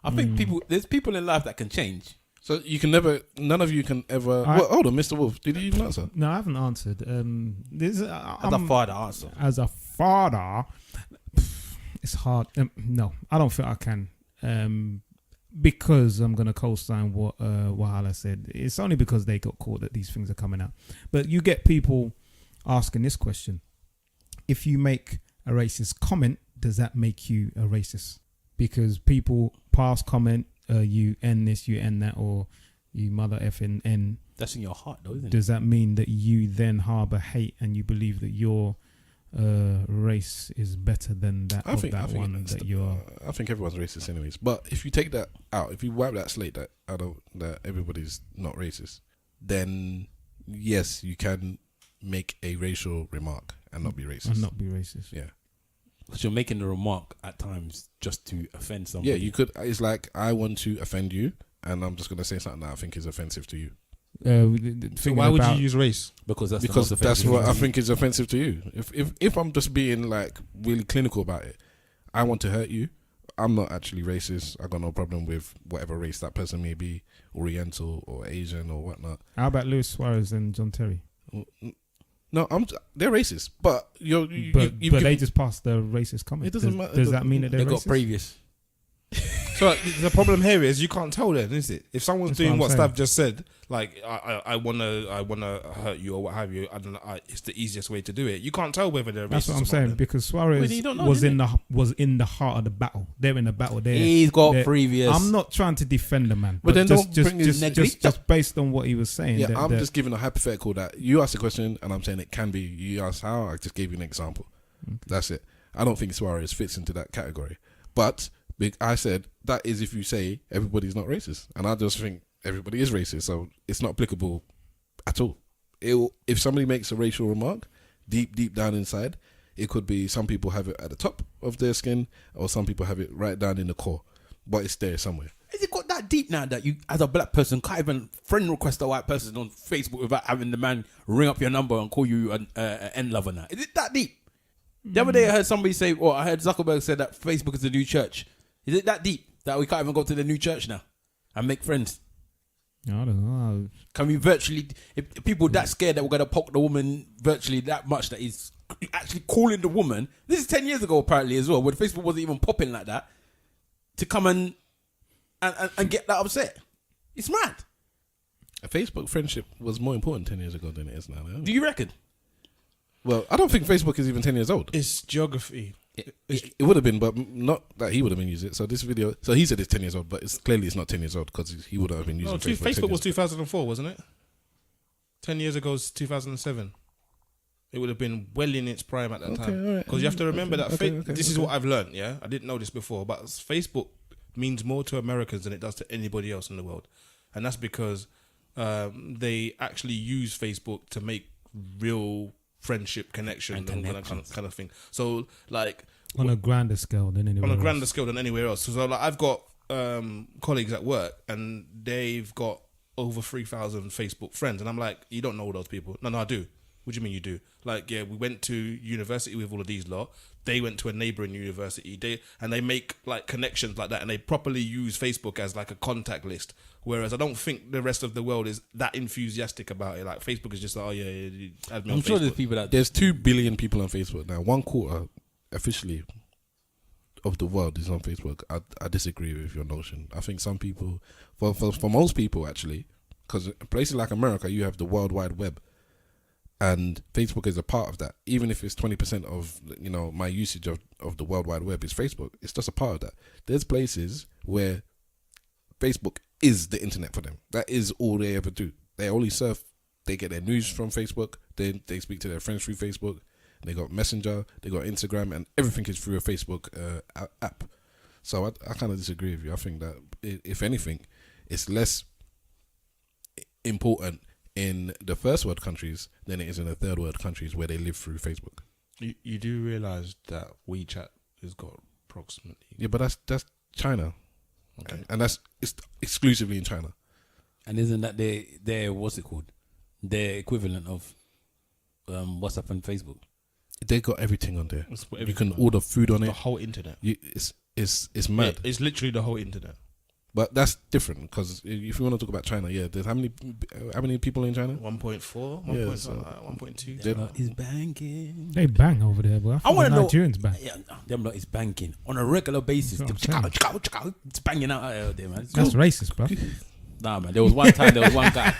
Speaker 4: I think there's people in life that can change.
Speaker 1: So you can never, none of you can ever. Hold on, Mr. Wolf. Did you even answer?
Speaker 3: No, I haven't answered.
Speaker 4: As a father, answer.
Speaker 3: As a father, it's hard. No, I don't think I can. Because I'm going to co-sign what Wahala said. It's only because they got caught that these things are coming out. But you get people asking this question. If you make a racist comment, does that make you a racist? Because people pass comment, you end this, you end that, or you mother effing end.
Speaker 4: That's in your heart though, isn't it?
Speaker 3: Does that mean that you then harbour hate and you believe that your race is better than that I think you're...
Speaker 1: I think everyone's racist anyways. But if you take that out, if you wipe that slate that everybody's not racist, then yes, you can make a racial remark and not be racist.
Speaker 3: And not be racist.
Speaker 1: Yeah.
Speaker 4: Because you're making the remark at times just to offend somebody.
Speaker 1: Yeah, you could. It's like, I want to offend you, and I'm just going to say something that I think is offensive to you.
Speaker 2: So why would you use race?
Speaker 1: Because that's what I think is offensive to you. If I'm just being like really clinical about it, I want to hurt you. I'm not actually racist. I got no problem with whatever race that person may be, Oriental or Asian or whatnot.
Speaker 3: How about Luis Suarez and John Terry?
Speaker 1: No, they're racist, but
Speaker 3: but they just passed the racist comment.
Speaker 1: It doesn't matter.
Speaker 3: Does that mean that they're racist?
Speaker 4: Got previous?
Speaker 2: So the problem here is you can't tell then, is it? If someone's doing what Stav just said, like I wanna hurt you or what have you, it's the easiest way to do it. You can't tell whether they're racist.
Speaker 3: That's what I'm saying, because Suarez was in the heart of the battle. They're in the battle.
Speaker 4: He's got previous.
Speaker 3: I'm not trying to defend the man,
Speaker 1: but then
Speaker 3: just based on what he was saying.
Speaker 1: Yeah, I'm just giving a hypothetical that you asked a question and I'm saying it can be. You asked how, I just gave you an example. Okay. That's it. I don't think Suarez fits into that category, but I said that is if you say everybody's not racist, and I just think everybody is racist, so it's not applicable at all. If somebody makes a racial remark, deep down inside, it could be some people have it at the top of their skin, or some people have it right down in the core, but it's there somewhere.
Speaker 4: Has it got that deep now that you, as a black person, can't even friend request a white person on Facebook without having the man ring up your number and call you an end lover now? Is it that deep? The other day I heard somebody say, I heard Zuckerberg say that Facebook is the new church. Is it that deep that we can't even go to the new church now and make friends?
Speaker 3: I don't know.
Speaker 4: Can we virtually, if people that scared that we're going to poke the woman virtually that much that he's actually calling the woman, this is 10 years ago apparently as well, when Facebook wasn't even popping like that, to come and get that upset. It's mad.
Speaker 1: A Facebook friendship was more important 10 years ago than it is now.
Speaker 4: Do you reckon?
Speaker 1: Well, I don't think Facebook is even 10 years old.
Speaker 2: It's geography.
Speaker 1: It would have been, but not that he would have been using it. So this video, so he said it's 10 years old, but it's not 10 years old because he would have been using Facebook.
Speaker 2: Facebook was 2004, wasn't it? 10 years ago was 2007. It would have been well in its prime at that time. Because you have to remember that this is what I've learned, yeah? I didn't know this before, but Facebook means more to Americans than it does to anybody else in the world, and that's because they actually use Facebook to make real friendship connections and kind of thing. So like
Speaker 3: on a grander scale than anywhere else. So like I've got colleagues at work and they've got over 3,000 Facebook friends, and I'm like, you don't know all those people? No, I do. What do you mean you do? Like, yeah, we went to university with all of these lot. They went to a neighbouring university. They make like connections like that, and they properly use Facebook as like a contact list. Whereas I don't think the rest of the world is that enthusiastic about it. Like Facebook is just like, oh yeah, add me on
Speaker 4: I'm sure
Speaker 2: Facebook.
Speaker 4: there's people that
Speaker 1: There's 2 billion people on Facebook now. 1/4 officially of the world is on Facebook. I disagree with your notion. I think some people, for most people actually, because places like America, you have the World Wide Web, and Facebook is a part of that. Even if it's 20% of my usage of the World Wide Web is Facebook, it's just a part of that. There's places where Facebook is the internet for them. That is all they ever do. They only surf. They get their news from Facebook. Then they speak to their friends through Facebook. They got Messenger, they got Instagram, and everything is through a Facebook app. So I kind of disagree with you. I think that if anything, it's less important in the first world countries than it is in the third world countries where they live through Facebook.
Speaker 2: You do realise that WeChat has got approximately...
Speaker 1: Yeah, but that's China.
Speaker 2: Okay.
Speaker 1: And it's exclusively in China.
Speaker 4: And isn't that their what's it called? Their equivalent of WhatsApp and Facebook.
Speaker 1: They got everything on there. You can
Speaker 2: on.
Speaker 1: order food on
Speaker 2: The
Speaker 1: it.
Speaker 2: whole internet.
Speaker 1: It's mad.
Speaker 2: Yeah, it's literally the whole internet.
Speaker 1: But that's different because if you want to talk about China, there's how many people in China?
Speaker 2: 1.4, 1.2.
Speaker 4: Them lot is banking.
Speaker 3: They bang over there, bro.
Speaker 4: I want to know.
Speaker 3: Nigerians bang.
Speaker 4: Yeah, them lot is banking on a regular basis.
Speaker 3: That's what I'm
Speaker 4: It's banging out there, man.
Speaker 3: That's racist, bro.
Speaker 4: Nah, man. There was one time. There was one guy.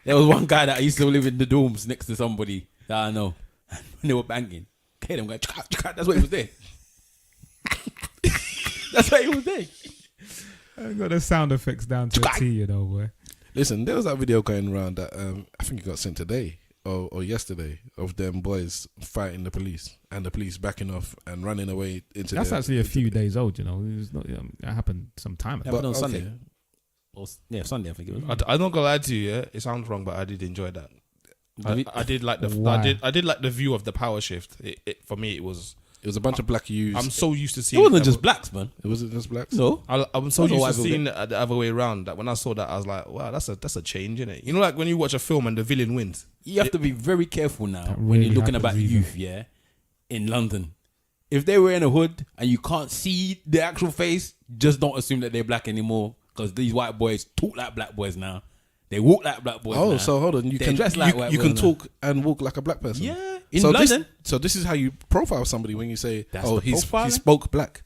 Speaker 4: There was one guy that used to live in the dorms next to somebody that I know. When they were banging, okay, them going. That's why he was there. That's why he was there.
Speaker 3: I got the sound effects down to a T, boy.
Speaker 1: Listen, there was that video going around that I think it got sent today or yesterday of them boys fighting the police and the police backing off and running away into.
Speaker 3: That's actually a few days old, It was not. It happened some time ago.
Speaker 4: Happened on Sunday. Yeah, Sunday I think it was.
Speaker 2: I'm not gonna lie to you. Yeah? It sounds wrong, but I did enjoy that. I did like the
Speaker 3: Why?
Speaker 2: I did like the view of the power shift. For me, it was
Speaker 1: a bunch of black youths.
Speaker 2: I'm so used to
Speaker 4: It
Speaker 2: seeing.
Speaker 4: wasn't just blacks, man.
Speaker 1: It wasn't just blacks.
Speaker 4: No,
Speaker 2: I'm so
Speaker 4: Also
Speaker 2: used
Speaker 4: white
Speaker 2: to
Speaker 4: people.
Speaker 2: seeing it the other way around that when I saw that I was like, wow, that's a change, innit? You know, like when you watch a film and the villain wins.
Speaker 4: you have to be very careful now
Speaker 3: That
Speaker 4: when you're
Speaker 3: really
Speaker 4: looking about
Speaker 3: happens
Speaker 4: youth, in London. If they were in a hood and you can't see the actual face, just don't assume that they're black anymore because these white boys talk like black boys now. They walk like black boys now.
Speaker 1: So hold on, you
Speaker 4: They
Speaker 1: can
Speaker 4: dress like white
Speaker 1: you can
Speaker 4: boys
Speaker 1: talk and walk like a black person.
Speaker 4: Yeah, in
Speaker 1: so
Speaker 4: London.
Speaker 1: This is how you profile somebody when you say,
Speaker 4: That's
Speaker 1: oh,
Speaker 4: the
Speaker 1: he
Speaker 4: profiling?
Speaker 1: spoke black.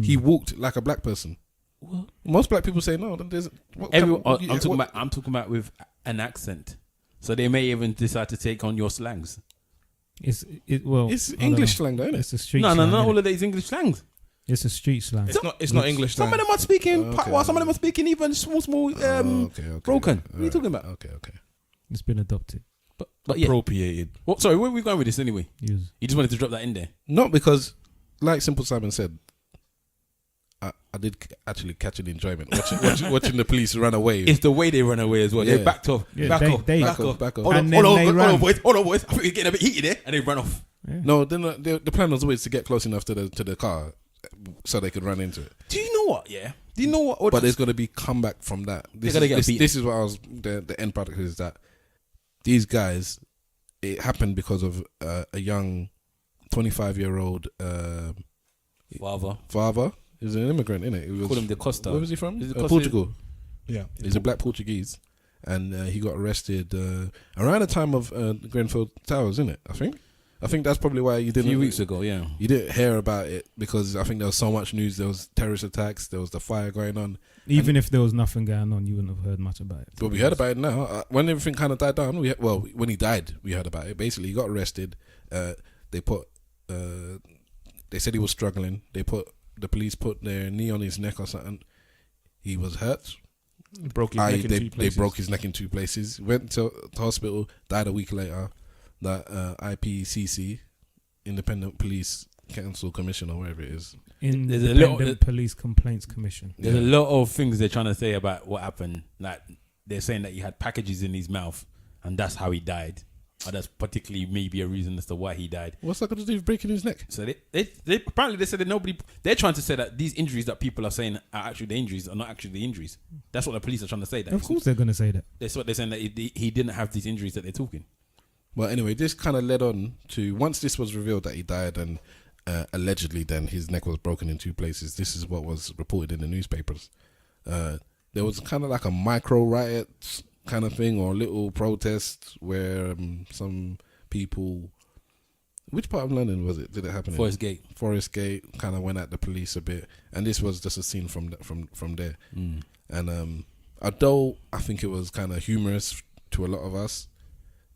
Speaker 1: He walked like a black person.
Speaker 4: Well,
Speaker 1: Most black people say no. There's
Speaker 4: I'm talking about with an accent. So they may even decide to take on your slangs.
Speaker 1: It's
Speaker 3: I don't
Speaker 1: English
Speaker 3: know.
Speaker 1: slang, though, isn't it?
Speaker 3: It's a street
Speaker 4: No,
Speaker 3: slang.
Speaker 4: not
Speaker 3: innit?
Speaker 4: all of these English slangs.
Speaker 3: It's a street slang.
Speaker 2: It's not English.
Speaker 4: Some of them are speaking
Speaker 1: Okay.
Speaker 4: patois, some of them are speaking even small broken. What are you talking about?
Speaker 1: Okay.
Speaker 3: It's been adopted.
Speaker 4: But yeah.
Speaker 2: Appropriated.
Speaker 4: Well, sorry, where are we going with this anyway?
Speaker 3: Use.
Speaker 4: You just wanted to drop that in there.
Speaker 1: Not because, like Simple Simon said, I did actually catch an enjoyment watching the police run away.
Speaker 4: It's the way they run away as well.
Speaker 1: Yeah.
Speaker 4: They backed off.
Speaker 3: Yeah,
Speaker 4: back
Speaker 3: they-
Speaker 4: off.
Speaker 3: they-
Speaker 4: back
Speaker 1: Back
Speaker 4: off.
Speaker 1: off, back off.
Speaker 4: Hold on,
Speaker 3: And then they
Speaker 4: hold
Speaker 3: ran.
Speaker 4: on, boys. Hold on, boys. I think we're getting a bit heated there. And they run off.
Speaker 3: Yeah.
Speaker 1: No, then the plan was always to get close enough to the car so they could run into it.
Speaker 4: Do you know what? Yeah. Do you know what?
Speaker 1: But there's going to be comeback from that.
Speaker 4: They're gonna get beaten.
Speaker 1: This is what I was. The end product is that these guys. It happened because of a young 25-year-old father. He was an immigrant, innit? He was,
Speaker 4: Call him Da Costa.
Speaker 1: Where was he from?
Speaker 4: Is it Costa?
Speaker 1: Portugal.
Speaker 2: Yeah.
Speaker 1: He's a black Portuguese, and he got arrested around the time of Grenfell Towers, innit? I think that's probably why you
Speaker 4: A
Speaker 1: didn't.
Speaker 4: few weeks ago, yeah.
Speaker 1: You didn't hear about it because I think there was so much news. There was terrorist attacks. There was the fire going on.
Speaker 3: Even if there was nothing going on, you wouldn't have heard much about it.
Speaker 1: But we heard about it now. When everything kind of died down, when he died, we heard about it. Basically, he got arrested. They said he was struggling. The police put their knee on his neck or something. He was hurt.
Speaker 2: Broke his neck in two
Speaker 1: They
Speaker 2: places.
Speaker 1: broke his neck in 2 places. Went to hospital, died a week later. That IPCC, Independent Police Council Commission or whatever it is.
Speaker 3: Independent Police Complaints Commission.
Speaker 4: There's a lot of things they're trying to say about what happened. Like they're saying that he had packages in his mouth, and that's how he died. Or that's particularly maybe a reason as to why he died.
Speaker 1: What's that got to do with breaking his neck?
Speaker 4: So they apparently they said that they're trying to say that these injuries that people are saying are actually the injuries are not actually the injuries. That's what the police are trying to say. That
Speaker 3: Of course they're going to say that.
Speaker 4: That's what they're saying, that he didn't have these injuries that they're talking.
Speaker 1: Well, anyway, this kind of led on to, once this was revealed that he died and allegedly then his neck was broken in 2 places, this is what was reported in the newspapers. There was kind of like a micro riot kind of thing, or a little protest where some people, which part of London was it? Did it happen?
Speaker 4: Forest Gate
Speaker 1: kind of went at the police a bit, and this was just a scene from there. And although I think it was kind of humorous to a lot of us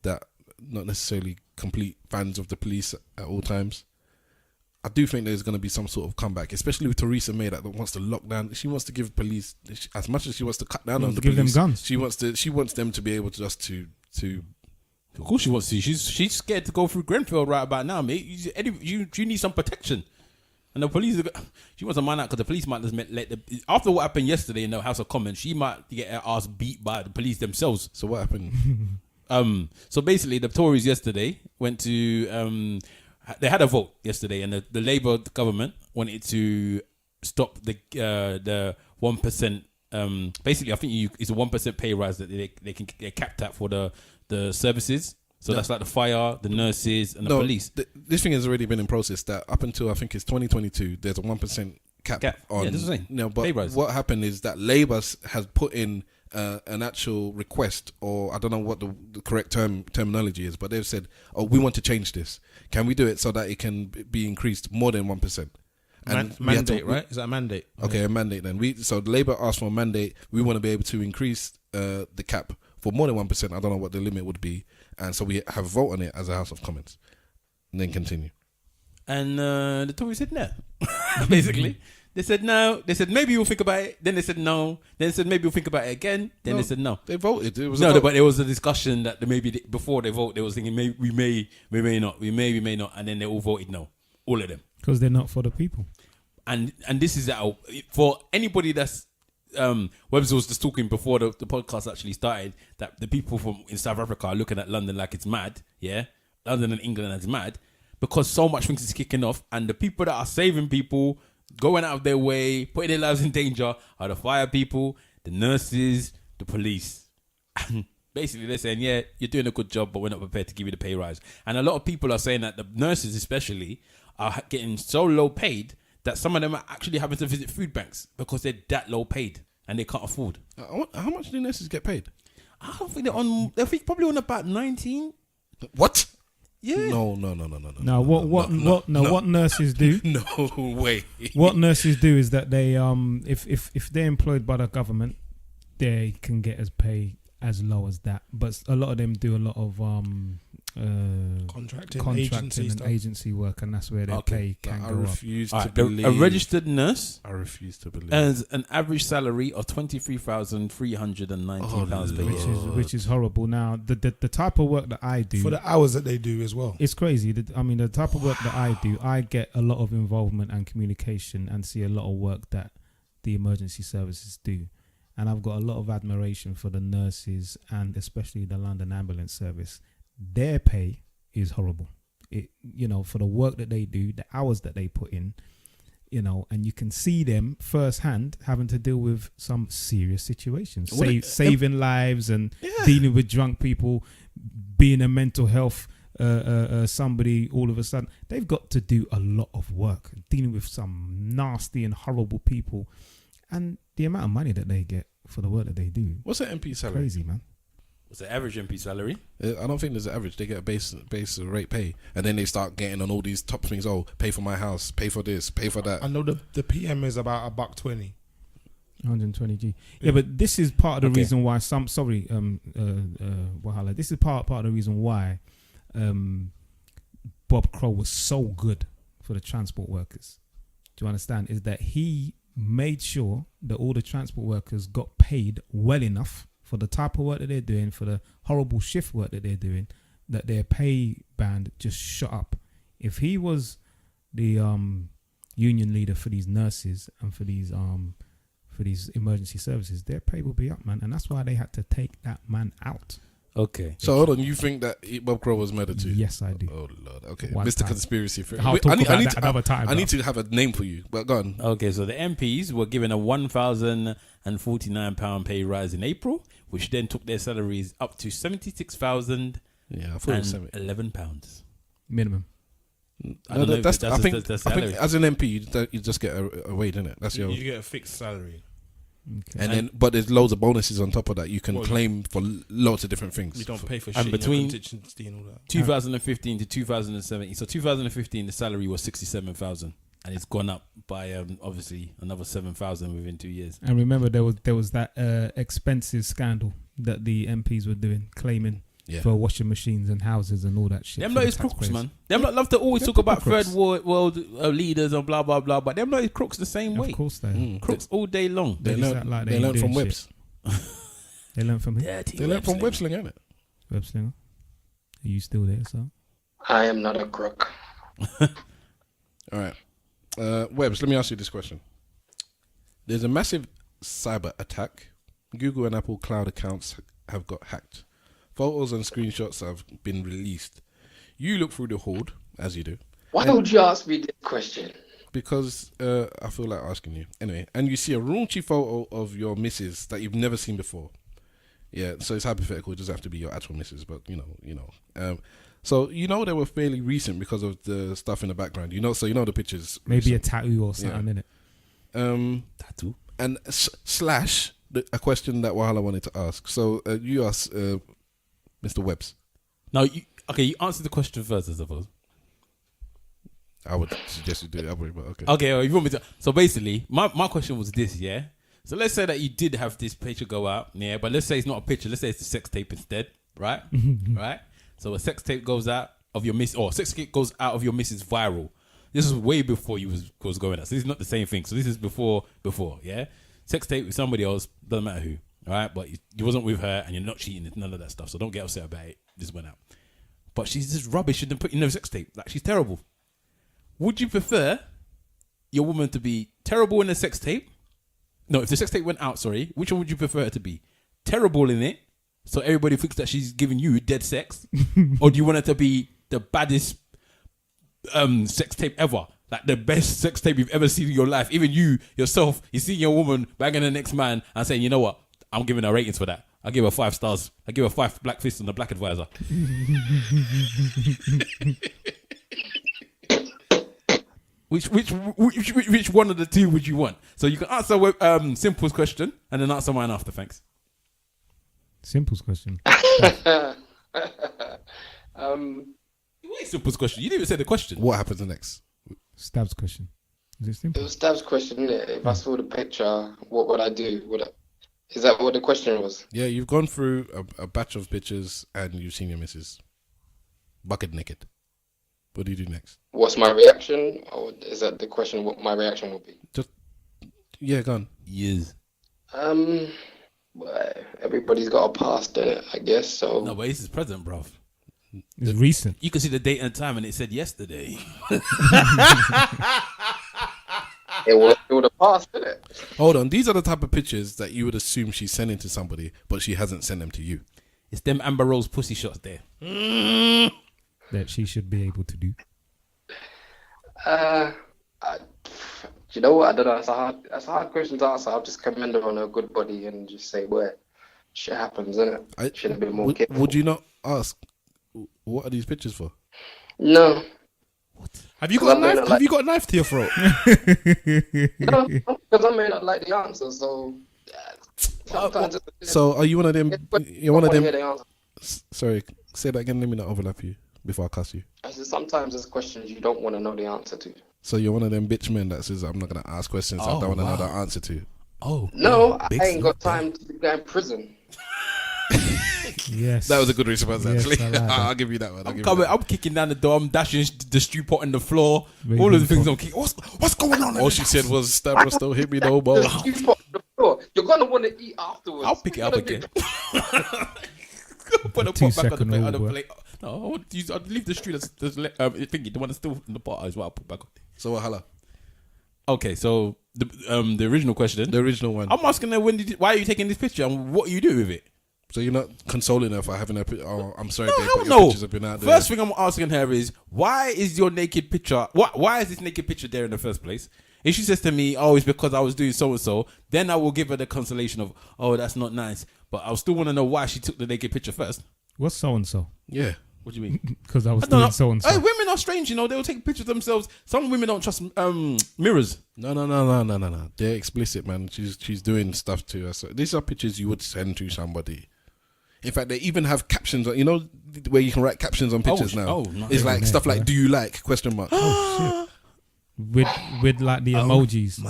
Speaker 1: that not necessarily complete fans of the police at all times, I do think there's going to be some sort of comeback, especially with Theresa May that wants to lock down. She wants to give police, as much as she wants to cut down on the
Speaker 3: give
Speaker 1: police,
Speaker 3: them guns.
Speaker 1: She wants them to be able to just to.
Speaker 4: Of course she wants to. She's scared to go through Grenfell right about now, mate. You need some protection. And the police, she wants to mind out because the police might just after what happened yesterday in the House of Commons, she might get her ass beat by the police themselves.
Speaker 1: So what happened?
Speaker 4: So basically, the Tories yesterday went to. They had a vote yesterday, and the Labour government wanted to stop the 1%. Basically, I think it's a 1% pay rise that they can get capped at for the services. So that's like the fire, the nurses, and the police.
Speaker 1: This thing has already been in process. That up until I think it's 2022, there's a 1% cap on.
Speaker 4: Yeah, that's what I'm saying.
Speaker 1: No, but
Speaker 4: pay rise.
Speaker 1: What happened is that Labour has put in an actual request, or I don't know what the correct terminology is, but they've said, "Oh, we want to change this. Can we do it so that it can be increased more than 1%?" And
Speaker 2: mandate, right? Is that a mandate?
Speaker 1: Okay, a mandate. Then so Labour asked for a mandate. We want to be able to increase the cap for more than 1%. I don't know what the limit would be, and so we have a vote on it as a House of Commons. And then continue.
Speaker 4: And the Tories said no. Basically, they said no. They said maybe we'll think about it. Then they said no. Then they said maybe we'll think about it again. Then they said no.
Speaker 1: They voted. It was
Speaker 4: but there was a discussion that before they vote, they was thinking we may not, and then they all voted no, all of them,
Speaker 3: because they're not for the people.
Speaker 4: And this is for anybody that's Webster was just talking before the podcast actually started, that the people in South Africa are looking at London like it's mad. Yeah, London and England is mad because so much things is kicking off, and the people that are saving people, going out of their way, putting their lives in danger, are the fire people, the nurses, the police. And basically they're saying, yeah, you're doing a good job, but we're not prepared to give you the pay rise. And a lot of people are saying that the nurses especially are getting so low paid that some of them are actually having to visit food banks because they're that low paid and they can't afford.
Speaker 1: How much do nurses get paid?
Speaker 4: I don't think they're probably on about 19.
Speaker 1: What?
Speaker 4: Yeah.
Speaker 1: No.
Speaker 3: Now, what nurses do?
Speaker 1: No way.
Speaker 3: What nurses do is that they if they're employed by the government, they can get as pay as low as that. But a lot of them do a lot of contracting and agency work, and that's where their pay can go up.
Speaker 4: A registered nurse.
Speaker 1: I refuse to believe.
Speaker 4: Earns an average salary of £23,319 per year,
Speaker 3: which is horrible. Now, the type of work that I do
Speaker 2: for the hours that they do as well,
Speaker 3: it's crazy. The type of work that I do, I get a lot of involvement and communication, and see a lot of work that the emergency services do. And I've got a lot of admiration for the nurses and especially the London Ambulance Service. Their pay is horrible. For the work that they do, the hours that they put in, and you can see them firsthand having to deal with some serious situations, saving lives and dealing with drunk people, being a mental health somebody all of a sudden. They've got to do a lot of work dealing with some nasty and horrible people. And the amount of money that they get for the work that they do.
Speaker 1: What's an MP salary?
Speaker 3: Crazy, man.
Speaker 4: What's the average MP salary?
Speaker 1: I don't think there's an average. They get a base rate pay, and then they start getting on all these top things. Oh, pay for my house, pay for this, pay for that.
Speaker 2: I know the PM is about $120.
Speaker 3: 120G. Yeah, but this is part of the reason why Wahala. This is part of the reason why Bob Crow was so good for the transport workers. Do you understand? Is that he made sure that all the transport workers got paid well enough for the type of work that they're doing, for the horrible shift work that they're doing, that their pay band just shot up. If he was union leader for these nurses and for these emergency services, their pay will be up, man, and that's why they had to take that man out.
Speaker 4: Okay.
Speaker 1: So hold on, you think that Bob Crow was murdered too?
Speaker 3: Yes, I do.
Speaker 1: Oh Lord. Okay,
Speaker 3: One
Speaker 1: Mr.
Speaker 3: time.
Speaker 1: Conspiracy Theory.
Speaker 3: I'll talk about that another time.
Speaker 1: I need to have a name for you, but go on.
Speaker 4: Okay, so the MPs were given a £1,049 pay rise in April, which then took their salaries up to £76,011.
Speaker 1: Yeah, I thought it was 70.
Speaker 3: Minimum.
Speaker 4: I don't know.
Speaker 1: I think
Speaker 4: salary.
Speaker 1: as an MP, you just get a wage, innit? That's your.
Speaker 2: You get a fixed salary.
Speaker 3: Okay.
Speaker 1: And then, but there's loads of bonuses on top of that you can claim for loads of different things.
Speaker 2: You don't pay for
Speaker 4: and
Speaker 2: shit.
Speaker 4: between
Speaker 2: Contingency and all that.
Speaker 4: 2015 to 2017, so 2015 the salary was 67,000, and it's gone up by obviously another 7,000 within 2 years.
Speaker 3: And remember, there was that expensive scandal that the MPs were doing, claiming for washing machines and houses and all that shit.
Speaker 4: Them lot is crooks, man. Them lot love to always talk about third world leaders and blah blah blah, but them lot is crooks the same way.
Speaker 3: Of course they are.
Speaker 4: Crooks all day long.
Speaker 1: They learn from Webs.
Speaker 3: They learn from who?
Speaker 1: They learn from Websling, innit?
Speaker 3: Webslinger. Are you still there, sir?
Speaker 5: I am not a crook.
Speaker 1: All right. Webbs, let me ask you this question. There's a massive cyber attack. Google and Apple cloud accounts have got hacked. Photos and screenshots have been released. You look through the hoard, as you do.
Speaker 5: Why would you ask me this question?
Speaker 1: Because I feel like asking you. Anyway, and you see a raunchy photo of your missus that you've never seen before. Yeah, so it's hypothetical. It doesn't have to be your actual missus, but you know. So they were fairly recent because of the stuff in the background. So the pictures.
Speaker 3: Maybe
Speaker 1: recent.
Speaker 3: a tattoo or something in it.
Speaker 1: Tattoo. And slash a question that Wahala wanted to ask. So you asked Mr. Webbs.
Speaker 4: No, you answered the question first, I suppose.
Speaker 1: I would suggest you do it that way, but okay.
Speaker 4: Okay, well, you want me to? So basically, my question was this, yeah. So let's say that you did have this picture go out, yeah. But let's say it's not a picture. Let's say it's a sex tape instead, right? Right. So a sex tape goes out of your miss, or sex tape goes out of your missus viral. This is way before you was going out. So this is not the same thing. So this is before, yeah. Sex tape with somebody else, doesn't matter who. All right, but you wasn't with her and you're not cheating, none of that stuff. So don't get upset about it. This went out. But she's just rubbish and put in a sex tape. Like, she's terrible. Would you prefer your woman to be terrible in a sex tape? No, if the sex tape went out, sorry, which one would you prefer her to be? Terrible in it, so everybody thinks that she's giving you dead sex? Or do you want her to be the baddest sex tape ever? Like the best sex tape you've ever seen in your life. Even you, yourself, you see your woman banging the next man and saying, you know what? I'm giving her ratings for that. I give her 5 stars. I give her 5 black fists on the black advisor. Which one of the two would you want? So you can answer Simple's question and then answer mine after. Thanks.
Speaker 3: Simple's question.
Speaker 4: Simple's question. You didn't even say the question.
Speaker 1: What happens next?
Speaker 3: Stab's question. Is it simple?
Speaker 5: It was Stab's question, isn't it? If I saw the picture, what would I do? Is that what the question was?
Speaker 1: Yeah, you've gone through a batch of pictures and you've seen your missus bucket naked. What do you do next?
Speaker 5: What's my reaction? Or is that the question, what my reaction will be?
Speaker 1: Go on.
Speaker 4: Yes.
Speaker 5: Well, everybody's got a past in it, I guess, so...
Speaker 4: No, but this is present, bruv.
Speaker 3: It's recent.
Speaker 4: You can see the date and time and it said yesterday.
Speaker 5: It was the past, isn't it?
Speaker 1: Hold on, these are the type of pictures that you would assume she's sending to somebody, but she hasn't sent them to you.
Speaker 4: It's them Amber Rose pussy shots there.
Speaker 3: That she should be able to do.
Speaker 5: You know what? I don't know. That's a hard question to answer. I'll just commend her on her good body and just say, well, shit happens, innit? Should have been more careful.
Speaker 1: Would you not ask, what are these pictures for?
Speaker 5: No.
Speaker 2: What? Have you got a knife? Have you got a knife to your throat?
Speaker 5: No, because I may not like the answer, so... sometimes
Speaker 1: So are you one of them? You're one of them.
Speaker 5: hear the answer.
Speaker 1: Sorry, say that again. Let me not overlap you before I cuss you.
Speaker 5: I said sometimes there's questions you don't want to know the answer to.
Speaker 1: So you're one of them bitch men that says I'm not gonna ask questions I don't want to know the answer to.
Speaker 4: Oh
Speaker 5: no, I ain't got time to go in prison.
Speaker 3: Yes,
Speaker 1: that was a good response. Actually,
Speaker 3: I like
Speaker 1: I'll give you that one.
Speaker 4: I'm kicking down the door. I'm dashing the stew pot on the floor. Really all of the things I'm kicking. What's going on?
Speaker 1: All she said was, "Stabros, don't hit me no more."
Speaker 5: You're gonna want to eat afterwards.
Speaker 4: I'll pick it up again. Put the pot back on the plate. No, I'd leave the street thingy, the one that's still in the pot as well. I'll put back on.
Speaker 1: So what, hala?
Speaker 4: Okay, so the original question.
Speaker 1: The original one.
Speaker 4: I'm asking her why are you taking this picture and what you do with it?
Speaker 1: So you're not consoling her for having her. Oh, I'm sorry,
Speaker 4: No,
Speaker 1: babe,
Speaker 4: hell
Speaker 1: but your
Speaker 4: no.
Speaker 1: pictures have been out there.
Speaker 4: First thing I'm asking her is why is your naked picture? Why is this naked picture there in the first place? If she says to me, "Oh, it's because I was doing so and so," then I will give her the consolation of, "Oh, that's not nice." But I still want to know why she took the naked picture first.
Speaker 3: What's so and so?
Speaker 1: Yeah.
Speaker 4: What do you mean?
Speaker 3: Because I was
Speaker 4: don't know.
Speaker 3: doing so and so.
Speaker 4: Hey, women are strange, you know. They will take pictures of themselves. Some women don't trust mirrors.
Speaker 1: No. They're explicit, man. She's doing stuff to us. So these are pictures you would send to somebody. In fact, they even have captions. You know where you can write captions on pictures now.
Speaker 4: Oh, no.
Speaker 1: It's like stuff like "Do you like?" question mark.
Speaker 3: Oh shit. With like the emojis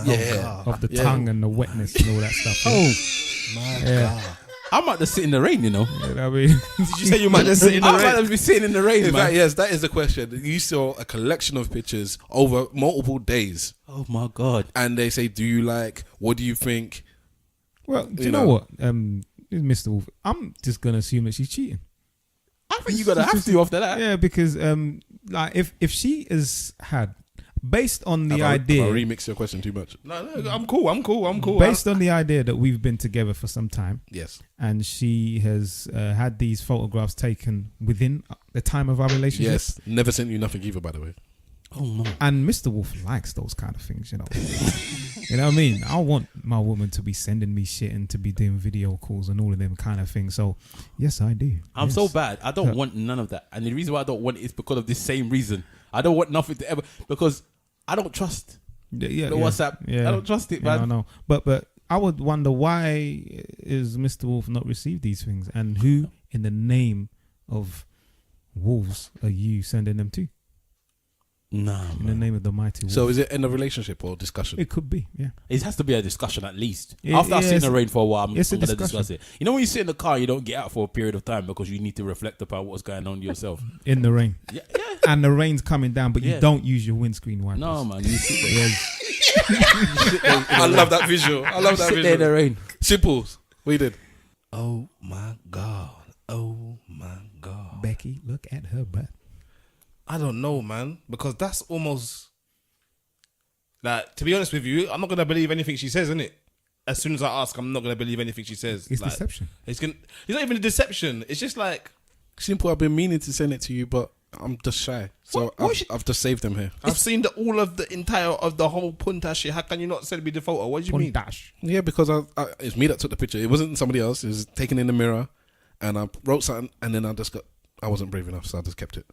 Speaker 3: of the tongue and the wetness and all that stuff.
Speaker 4: My God. I might just sit in the rain, you know.
Speaker 3: I mean,
Speaker 2: did you say you might just sit in the rain?
Speaker 4: I might just be sitting in the rain,
Speaker 1: In
Speaker 4: man.
Speaker 1: fact, yes, that is the question. You saw a collection of pictures over multiple days,
Speaker 4: Oh my God.
Speaker 1: and they say, "Do you like? What do you think?"
Speaker 3: well, do you know what, Mr. Wolf? I'm just gonna assume that she's cheating.
Speaker 4: I think you're gonna have to after that.
Speaker 3: Yeah, because like if she has had, based on the
Speaker 1: Have I
Speaker 3: idea,
Speaker 1: remix your question too much?
Speaker 2: No, I'm cool.
Speaker 3: based on the idea that we've been together for some time,
Speaker 1: Yes.
Speaker 3: and she has had these photographs taken within the time of our relationship.
Speaker 1: Yes. Never sent you nothing either, by the way.
Speaker 4: Oh no.
Speaker 3: And Mr. Wolf likes those kind of things, you know. You know what I mean? I want my woman to be sending me shit and to be doing video calls and all of them kind of things. So, yes, I do.
Speaker 4: I'm
Speaker 3: Yes.
Speaker 4: so bad. I don't want none of that. And the reason why I don't want it is because of this same reason. I don't want nothing to ever, because I don't trust
Speaker 3: Yeah,
Speaker 4: the WhatsApp.
Speaker 3: Yeah.
Speaker 4: I don't trust it,
Speaker 3: Yeah,
Speaker 4: man.
Speaker 3: I know. But I would wonder, why is Mr. Wolf not received these things? And who in the name of wolves are you sending them to?
Speaker 4: Nah,
Speaker 3: In the
Speaker 4: man.
Speaker 3: name of the mighty wolf.
Speaker 1: So is it in a relationship or discussion?
Speaker 3: It could be, yeah.
Speaker 4: It has to be a discussion at least.
Speaker 3: Yeah,
Speaker 4: After I sit in
Speaker 3: it's-
Speaker 4: the rain for a while, I'm
Speaker 3: it's a
Speaker 4: going to
Speaker 3: discussion.
Speaker 4: discuss it. You know when you sit in the car, you don't get out for a period of time because you need to reflect upon what's going on yourself.
Speaker 3: In the rain.
Speaker 4: Yeah.
Speaker 3: And the rain's coming down, but
Speaker 4: Yeah.
Speaker 3: you don't use your windscreen wipers.
Speaker 4: No, man. You sit there.
Speaker 3: Yes.
Speaker 1: I love that visual. I love that
Speaker 4: Sit there in the
Speaker 1: visual.
Speaker 4: rain.
Speaker 1: Simples. What you did?
Speaker 2: Oh my God. Oh my God.
Speaker 3: Becky, look at her butt.
Speaker 2: I don't know, man, because that's almost like, to be honest with you, I'm not gonna believe anything she says, innit? As soon as I ask, I'm not gonna believe anything she says.
Speaker 3: It's
Speaker 2: Like,
Speaker 3: deception.
Speaker 2: It's not even a deception. It's just like,
Speaker 1: Simple. I've been meaning to send it to you, but I'm just shy. So I've just saved them here.
Speaker 2: I've seen all of the whole punta shit. How can you not send me the photo? What do you mean?
Speaker 3: Puntash.
Speaker 1: Yeah, because it's me that took the picture. It wasn't somebody else. It was taken in the mirror, and I wrote something, and then I wasn't brave enough, so I just kept it.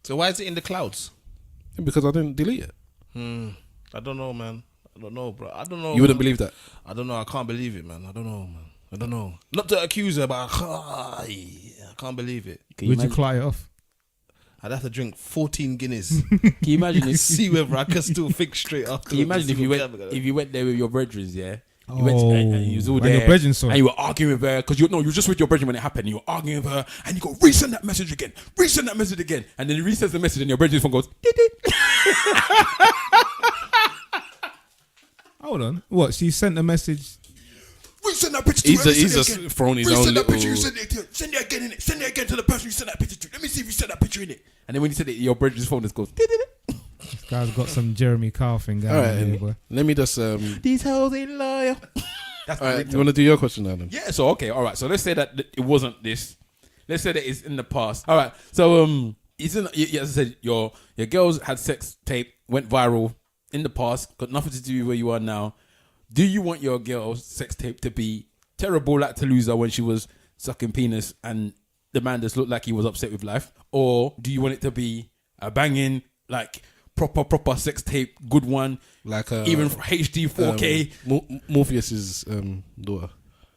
Speaker 2: So why is it in the clouds?
Speaker 1: Because I didn't delete it.
Speaker 2: I don't know, man. I don't know, bro. I don't know.
Speaker 1: You wouldn't believe that.
Speaker 2: I don't know. I can't believe it, man. I don't know, man. I don't know. Not to accuse her, but I can't believe it.
Speaker 3: Would you cry it off?
Speaker 2: I'd have to drink 14 Guinness.
Speaker 4: Can you imagine if
Speaker 2: see whether I can still think straight after.
Speaker 4: Can you imagine if you went there with your brethren, yeah? You went
Speaker 3: Oh,
Speaker 4: and you was all
Speaker 3: and
Speaker 4: there,
Speaker 3: your brethren saw it.
Speaker 4: and you were arguing with her because you were just with your brethren when it happened. You were arguing with her, and you go resend that message again, and then you resend the message, and your brethren's phone goes.
Speaker 3: Hold on. What? She sent a message.
Speaker 4: Resend that picture.
Speaker 1: He's just throwing his own little.
Speaker 4: Send it again in it. Send it again to the person you sent that picture to. Let me see if you sent that picture in it. And then when you send it, your brethren's phone just goes.
Speaker 3: This guy's got some Jeremy Carr thing going
Speaker 1: All
Speaker 3: on here,
Speaker 1: right,
Speaker 3: boy.
Speaker 1: let me just.
Speaker 4: These hoes ain't loyal. That's
Speaker 1: All right, you want to do your question now then?
Speaker 4: Yeah, so okay, all right. So let's say that it wasn't this. Let's say that it's in the past. All right. So it's in. As I said, your girls had sex tape, went viral in the past, got nothing to do with where you are now. Do you want your girl's sex tape to be terrible like Toulouse when she was sucking penis and the man just looked like he was upset with life, or do you want it to be a banging like proper sex tape, good one,
Speaker 1: Like
Speaker 4: even for HD 4K?
Speaker 1: Morpheus's daughter.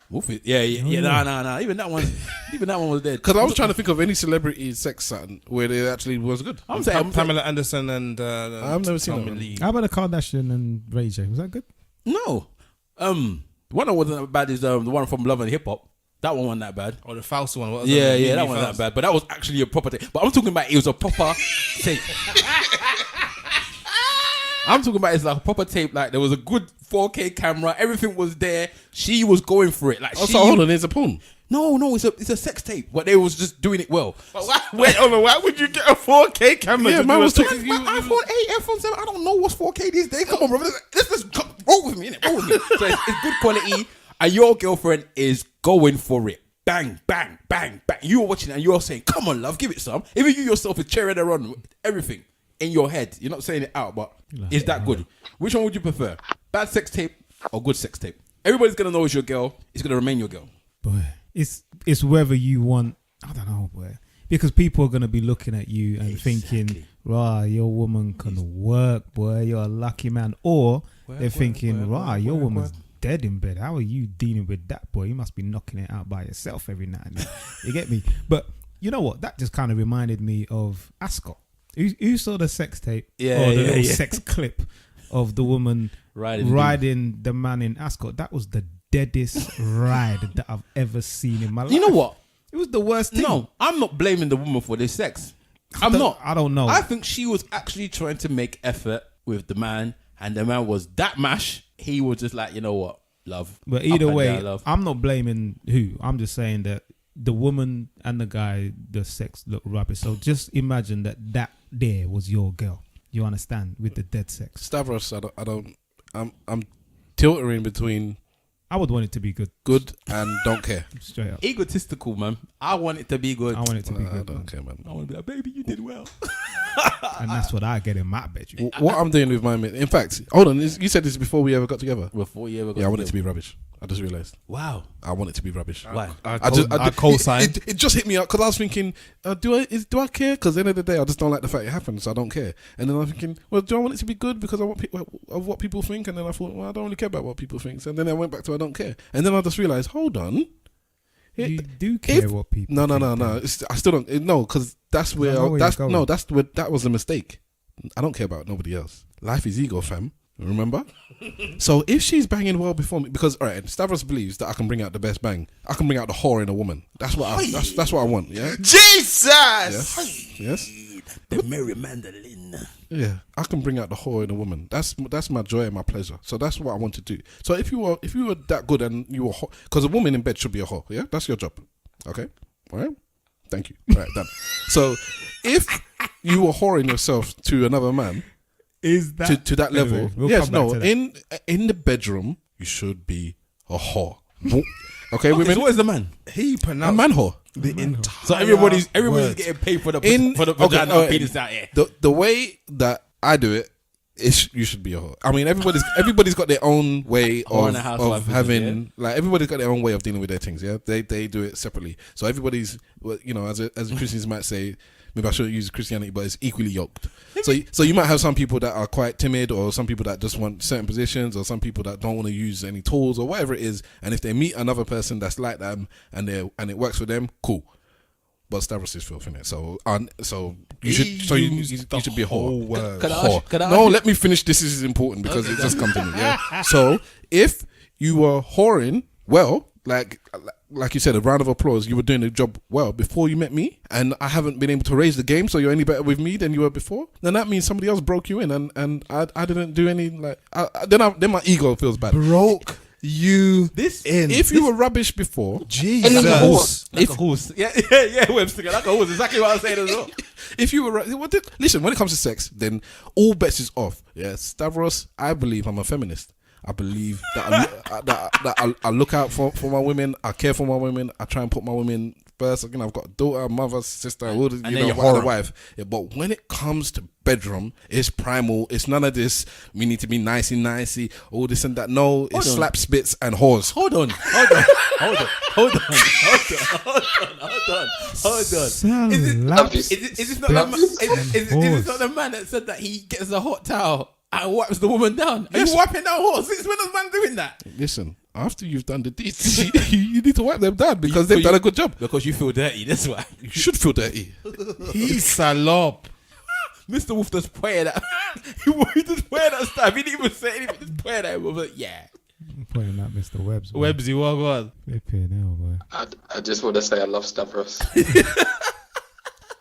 Speaker 4: Morpheus, yeah. Nah. Even that one was dead.
Speaker 1: Because I was trying to think of any celebrity sex something where it actually was good.
Speaker 4: I'm saying
Speaker 2: Pamela Anderson and
Speaker 1: I've never seen that one.
Speaker 2: Lee.
Speaker 3: How about the Kardashian and Ray J? Was that good?
Speaker 4: no. One that wasn't that bad is the one from Love and Hip Hop. That one wasn't that bad.
Speaker 2: Or the Faust one. What was
Speaker 4: Yeah,
Speaker 2: it?
Speaker 4: that wasn't that bad. But that was actually a proper tape. But I'm talking about it was a proper tape. I'm talking about it's like a proper tape. Like there was a good 4K camera. Everything was there. She was going for it. Like
Speaker 1: Oh, so hold on, there's a porn.
Speaker 4: No, it's a sex tape. But they was just doing it well.
Speaker 2: Why would you get a 4K camera?
Speaker 1: Yeah, man was talking.
Speaker 4: iPhone 8, iPhone 7. I don't know what's 4K these days. Come on, bro. Let's just roll with me, innit? Roll with me. So it's good quality, and your girlfriend is going for it. Bang, bang, bang, bang. You are watching it and you're saying, come on, love, give it some. Even you yourself is cheering her on, everything in your head. You're not saying it out, but is that good? Which one would you prefer? Bad sex tape or good sex tape? Everybody's going to know it's your girl. It's going to remain your girl.
Speaker 3: Boy, it's whether you want, I don't know, boy. Because people are going to be looking at you and thinking, rah, your woman can work, boy. You're a lucky man. Or they're thinking, rah, your woman's dead in bed. How are you dealing with that, boy? You must be knocking it out by yourself every night. You get me? But you know what? That just kind of reminded me of Ascot. Who saw the sex tape? Or the little sex clip of the woman riding the man in Ascot? That was the deadest ride that I've ever seen in my life.
Speaker 4: You know what?
Speaker 3: It was the worst thing.
Speaker 4: No, I'm not blaming the woman for this sex. I'm not.
Speaker 3: I don't know.
Speaker 4: I think she was actually trying to make effort with the man, and the man was that mash. He was just like, you know what, love.
Speaker 3: But either way, I'm not blaming who. I'm just saying that the woman and the guy, the sex looked rubbish. So just imagine that there was your girl. You understand? With the dead sex.
Speaker 1: Stavros, I'm tilting between.
Speaker 3: I would want it to be good.
Speaker 1: Good and don't care.
Speaker 3: Straight up.
Speaker 4: Egotistical, man. I want it to be good.
Speaker 3: I want it to be good.
Speaker 1: I don't care, man.
Speaker 4: I want to be like, baby, you did well.
Speaker 3: And that's what I get in my bedroom.
Speaker 1: What I'm doing with my mate. In fact, hold on. You said this before we ever got together.
Speaker 4: Before you ever got
Speaker 1: I want it to be rubbish. I just realised.
Speaker 4: Wow.
Speaker 1: I want it to be rubbish.
Speaker 4: Why?
Speaker 2: I co-sign.
Speaker 1: It just hit me up because I was thinking, do I care? Because at the end of the day, I just don't like the fact it happened, so I don't care. And then I'm thinking, well, do I want it to be good because I want of what people think? And then I thought, well, I don't really care about what people think. And then I went back to I don't care. And then I just realised, hold on.
Speaker 3: You do care what people
Speaker 1: No.
Speaker 3: think.
Speaker 1: I still don't. No, because that's where that was a mistake. I don't care about nobody else. Life is ego, fam. Remember? So if she's banging well before me, because all right, Stavros believes that I can bring out the best bang. I can bring out the whore in a woman. That's what that's what I want. Yeah.
Speaker 2: Jesus.
Speaker 1: Yes.
Speaker 4: The merry mandolin.
Speaker 1: Yeah, I can bring out the whore in a woman. That's my joy and my pleasure. So that's what I want to do. So if you were that good and you were because a woman in bed should be a whore. Yeah, that's your job. Okay. All right. Thank you. All right, done. So if you were whoring yourself to another man.
Speaker 3: Is that
Speaker 1: to that level?
Speaker 3: Anyway, we'll
Speaker 1: yes,
Speaker 3: come back
Speaker 1: no.
Speaker 3: to that.
Speaker 1: In the bedroom, you should be a whore. Okay, women.
Speaker 4: So what is the man?
Speaker 2: He
Speaker 1: A
Speaker 2: pronounced
Speaker 1: man whore.
Speaker 2: the entire.
Speaker 4: So everybody's
Speaker 2: word.
Speaker 4: getting paid for the vagina penis out here.
Speaker 1: The way that I do it is you should be a whore. I mean, everybody's got their own way
Speaker 4: Whore and a housewife,
Speaker 1: of having like everybody's got their own way of dealing with their things. Yeah, they do it separately. So everybody's, you know, as Christians might say. Maybe I shouldn't use Christianity, but it's equally yoked. So you might have some people that are quite timid, or some people that just want certain positions, or some people that don't want to use any tools, or whatever it is. And if they meet another person that's like them and it works for them, cool. But Stavros is filth, innit? So you should be a whore.
Speaker 4: Whore.
Speaker 1: Let me finish. This is important because it just comes to me. Yeah. So if you were whoring, well, like you said, a round of applause. You were doing the job well before you met me, and I haven't been able to raise the game, so you're any better with me than you were before. Then that means somebody else broke you in, and I didn't do any then my ego feels bad.
Speaker 2: Broke you in.
Speaker 1: If you were rubbish before,
Speaker 2: Jesus,
Speaker 4: like a horse. Yeah, Webster, like a horse. Exactly what I was saying as well.
Speaker 1: If you were listen, when it comes to sex, then all bets is off. Yeah, Stavros, I believe I'm a feminist. I believe that I look out for my women. I care for my women. I try and put my women first. Again, I've got a daughter, mother, sister, all the, wife. Yeah, but when it comes to bedroom, it's primal. It's none of this. We need to be nicey, all this and that. No, it's slap spits and whores.
Speaker 4: Hold on. Is this not the man that said that he gets a hot towel and wipes the woman down? Are you wiping down horse? Since when is man doing that?
Speaker 1: Listen, after you've done the deeds, you need to wipe them down because they've done a good job.
Speaker 4: Because you feel dirty, that's why.
Speaker 1: You should feel dirty.
Speaker 2: He's salop.
Speaker 4: Mr. Wolf just pointed at he just pointed at stuff. He didn't even say anything. Just pointed at him. I was like, yeah.
Speaker 3: I'm pointing at Mr. Webbs.
Speaker 2: Webbsy, what?
Speaker 3: Flipping hell, boy.
Speaker 5: I just want to say I love Stavros.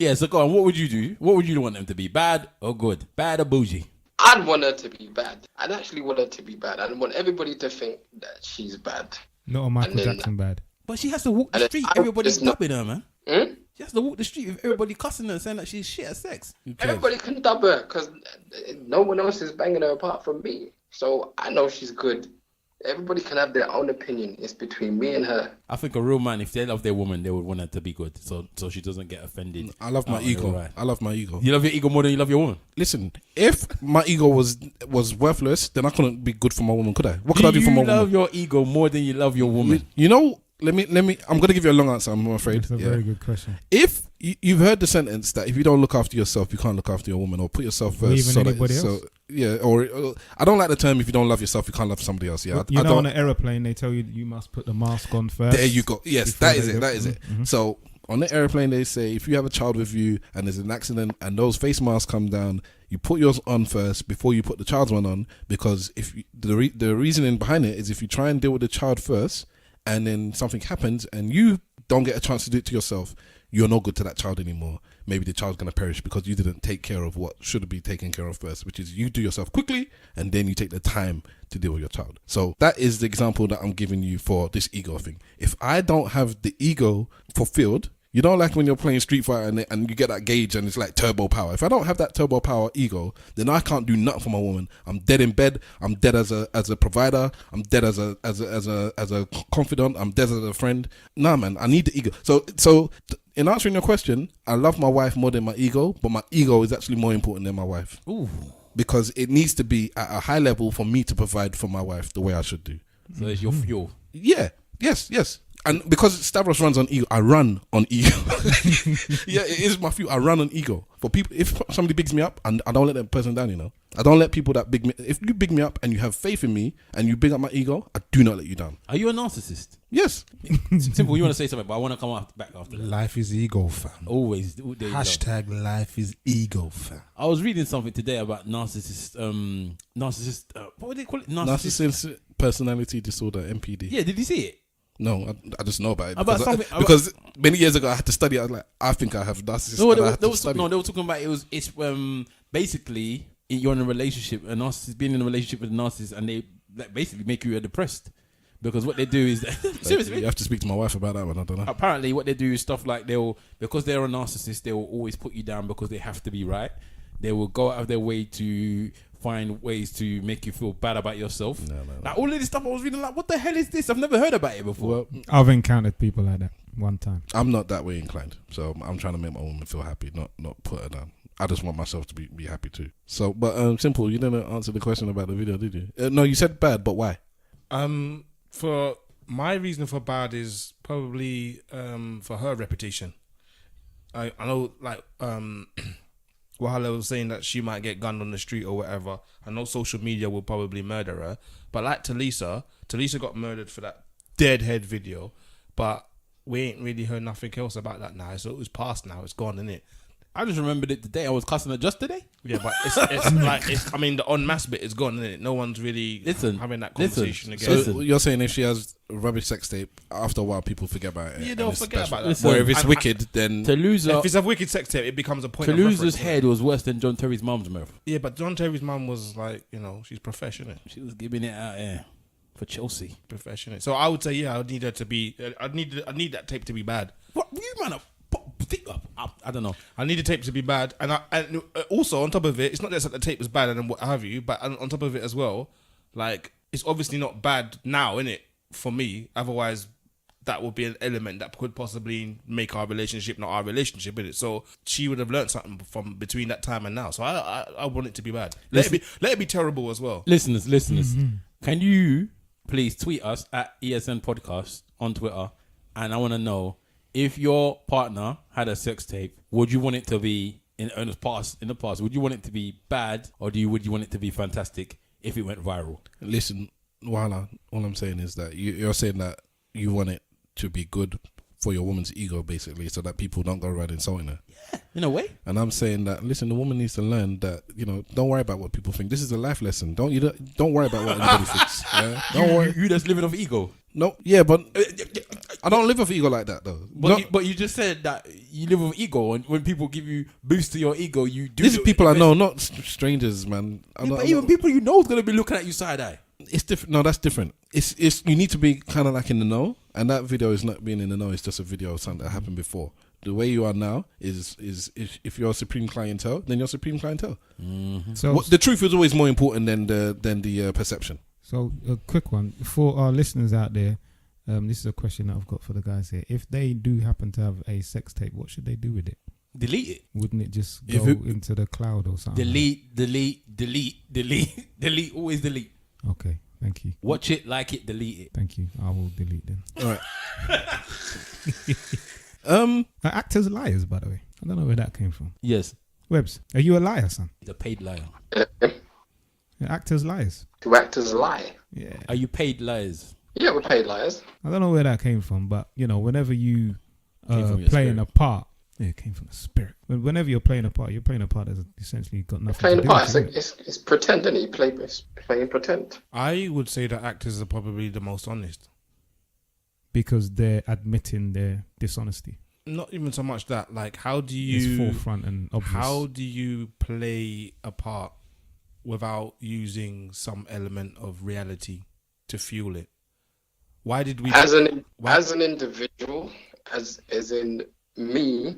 Speaker 4: Yeah, so go on. What would you do? What would you want them to be? Bad or good? Bad or bougie?
Speaker 5: I'd want her to be bad. I'd actually want her to be bad. I'd want everybody to think that she's bad.
Speaker 3: Not a Michael Jackson bad.
Speaker 4: But she has to walk the
Speaker 5: And
Speaker 4: street.
Speaker 5: I
Speaker 4: Everybody's
Speaker 5: just not-
Speaker 4: dubbing her, man.
Speaker 5: Hmm?
Speaker 4: She has to walk the street with everybody cussing her and saying that she's shit at sex.
Speaker 5: Everybody can dub her because no one else is banging her apart from me. So I know she's good. Everybody can have their own opinion. It's between me and her.
Speaker 4: I think a real man, if they love their woman, they would want her to be good, so she doesn't get offended.
Speaker 1: I love my ego. I love my ego.
Speaker 4: You love your ego more than you love your woman.
Speaker 1: Listen, if my ego was worthless, then I couldn't be good for my woman, could I? What could I do for my woman?
Speaker 4: You love your ego more than you love your woman.
Speaker 1: You know, let me. I'm gonna give you a long answer. I'm afraid.
Speaker 3: It's a very good question.
Speaker 1: If you've heard the sentence that if you don't look after yourself, you can't look after your woman, or put yourself first.
Speaker 3: Even anybody else.
Speaker 1: Or I don't like the term. If you don't love yourself, you can't love somebody else. Yeah,
Speaker 3: You know, on an aeroplane, they tell you must put the mask on first.
Speaker 1: There you go. Yes, that is it. That is it.
Speaker 3: Mm-hmm.
Speaker 1: So on the airplane, they say if you have a child with you and there's an accident and those face masks come down, you put yours on first before you put the child's one on, because if the reasoning behind it is if you try and deal with the child first and then something happens and you don't get a chance to do it to yourself, you're no good to that child anymore. Maybe the child's going to perish because you didn't take care of what should be taken care of first, which is you do yourself quickly and then you take the time to deal with your child. So that is the example that I'm giving you for this ego thing. If I don't have the ego fulfilled, you know, like when you're playing Street Fighter and you get that gauge and it's like turbo power. If I don't have that turbo power ego, then I can't do nothing for my woman. I'm dead in bed. I'm dead as a provider. I'm dead as a confidant. I'm dead as a friend. Nah, man, I need the ego. So in answering your question, I love my wife more than my ego, but my ego is actually more important than my wife.
Speaker 4: Ooh.
Speaker 1: Because it needs to be at a high level for me to provide for my wife the way I should do.
Speaker 4: So it's your fuel.
Speaker 1: Yeah. Yes. And because Stavros runs on ego, I run on ego. Yeah, it is my fuel. I run on ego. For people, if somebody bigs me up, and I don't let that person down, you know. I don't let people that big me. If you big me up and you have faith in me and you big up my ego, I do not let you down.
Speaker 4: Are you a narcissist?
Speaker 1: Yes.
Speaker 4: Simple. You want to say something, but I want to come back after that.
Speaker 2: Life is ego, fam.
Speaker 4: Always.
Speaker 2: Hashtag life is ego, fam.
Speaker 4: I was reading something today about narcissist. What would they call it?
Speaker 1: Narcissist personality disorder, NPD.
Speaker 4: Yeah. Did you see it?
Speaker 1: No, I just know about it
Speaker 4: Because
Speaker 1: many years ago I had to study. I was like, I think I have narcissist.
Speaker 4: They were talking about it's basically you're in a relationship, a narcissist being in a relationship with a narcissist, and they basically make you depressed because what they do is seriously.
Speaker 1: You have to speak to my wife about that one. I don't know.
Speaker 4: Apparently, what they do is stuff like because they're a narcissist, they will always put you down because they have to be right. They will go out of their way to find ways to make you feel bad about yourself. No. Like all of this stuff I was reading, like, what the hell is this? I've never heard about it before.
Speaker 1: Well,
Speaker 3: I've encountered people like that one time.
Speaker 1: I'm not that way inclined, so I'm trying to make my woman feel happy, not put her down. I just want myself to be happy too. So, but Simple, you didn't answer the question about the video, did you? No, you said bad, but why?
Speaker 2: For my reason for bad is probably for her reputation. I know, like Wahala was saying that she might get gunned on the street or whatever. I know social media will probably murder her, but like Talisa got murdered for that deadhead video, but we ain't really heard nothing else about that now. So it was past now. It's gone, innit?
Speaker 4: I just remembered it today. I was cussing her just today.
Speaker 2: Yeah, but it's like I mean, the en masse bit is gone, isn't it? No one's really having that conversation again.
Speaker 1: So you're saying if she has a rubbish sex tape, after a while people forget about it.
Speaker 2: Yeah, they'll forget about that.
Speaker 1: Or if it's wicked, then
Speaker 2: if it's a wicked sex tape, it becomes a point.
Speaker 4: Talusa's head was worse than John Terry's mum's mouth.
Speaker 2: Yeah, but John Terry's mum was like, she's professional.
Speaker 4: She was giving it out there for Chelsea.
Speaker 2: Professional. So I would say, yeah, I would need her to be. I need that tape to be bad.
Speaker 4: What you man up? I don't know.
Speaker 2: I need the tape to be bad, and also on top of it, it's not just that the tape was bad and then what have you, but on top of it as well, like it's obviously not bad now, innit? For me, otherwise that would be an element that could possibly make our relationship not our relationship, innit? So she would have learned something from between that time and now. So I want it to be bad. Let it be terrible as well.
Speaker 4: Listeners, can you please tweet us at ESN Podcast on Twitter, and I want to know. If your partner had a sex tape, would you want it to be in the past? Would you want it to be bad, or would you want it to be fantastic if it went viral?
Speaker 1: Listen, Wahala, all I'm saying is that you're saying that you want it to be good for your woman's ego, basically, so that people don't go around insulting her.
Speaker 4: Yeah, in a way.
Speaker 1: And I'm saying that, listen, the woman needs to learn that, don't worry about what people think. This is a life lesson. Don't worry about what anybody thinks. Yeah? Don't worry.
Speaker 4: You just living off ego.
Speaker 1: No, yeah, but I don't live with ego like that, though.
Speaker 4: But you just said that you live with ego, and when people give you boost to your ego, you do.
Speaker 1: This is people I know, not strangers, man.
Speaker 4: But even people you know is gonna be looking at you side eye.
Speaker 1: It's different. No, that's different. it's you need to be kind of like in the know, and that video is not being in the know. It's just a video of something that happened before. The way you are now is if you're supreme clientele, then you're supreme clientele.
Speaker 3: So
Speaker 1: The truth is always more important than the perception.
Speaker 3: So a quick one for our listeners out there. This is a question that I've got for the guys here. If they do happen to have a sex tape, what should they do with it?
Speaker 4: Delete it.
Speaker 3: Wouldn't it just go into the cloud or something?
Speaker 4: Delete. Always delete.
Speaker 3: Okay, thank you.
Speaker 4: Watch it, like it, delete it.
Speaker 3: Thank you. I will delete them.
Speaker 1: All right.
Speaker 3: Actors liars, by the way. I don't know where that came from.
Speaker 4: Yes.
Speaker 3: Webbs, are you a liar, son?
Speaker 4: He's a paid liar.
Speaker 3: Actors liars.
Speaker 5: Do actors lie?
Speaker 3: Yeah.
Speaker 4: Are you paid liars?
Speaker 5: Yeah, we're paid liars.
Speaker 3: I don't know where that came from, but whenever you
Speaker 4: Came from your
Speaker 3: playing
Speaker 4: spirit.
Speaker 3: a part, it came from the spirit. Whenever you're playing a part that's essentially got nothing
Speaker 5: Playing
Speaker 3: to
Speaker 5: the
Speaker 3: do
Speaker 5: part,
Speaker 3: with you.
Speaker 5: it's pretend, isn't it? Playing pretend.
Speaker 2: I would say that actors are probably the most honest.
Speaker 3: Because they're admitting their dishonesty.
Speaker 2: Not even so much that. Like, how do
Speaker 3: It's
Speaker 2: you
Speaker 3: forefront and obvious.
Speaker 2: How do you play a part without using some element of reality to fuel it? Why did we?
Speaker 5: As an individual, as in me,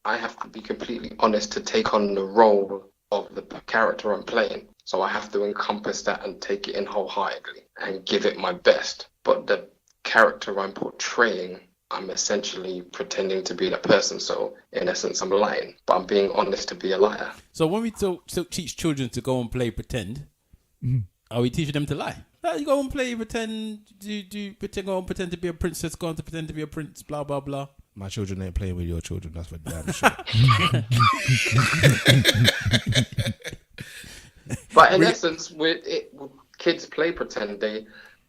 Speaker 5: I have to be completely honest to take on the role of the character I'm playing. So I have to encompass that and take it in wholeheartedly and give it my best. But the character I'm portraying, I'm essentially pretending to be that person. So in essence, I'm lying, but I'm being honest to be a liar.
Speaker 4: So when we teach children to go and play pretend, are we teaching them to lie? Like, you go and play pretend, go and pretend to be a princess, go on to pretend to be a prince, blah blah blah.
Speaker 2: My children ain't playing with your children. That's for damn sure.
Speaker 5: But in essence, kids play pretend.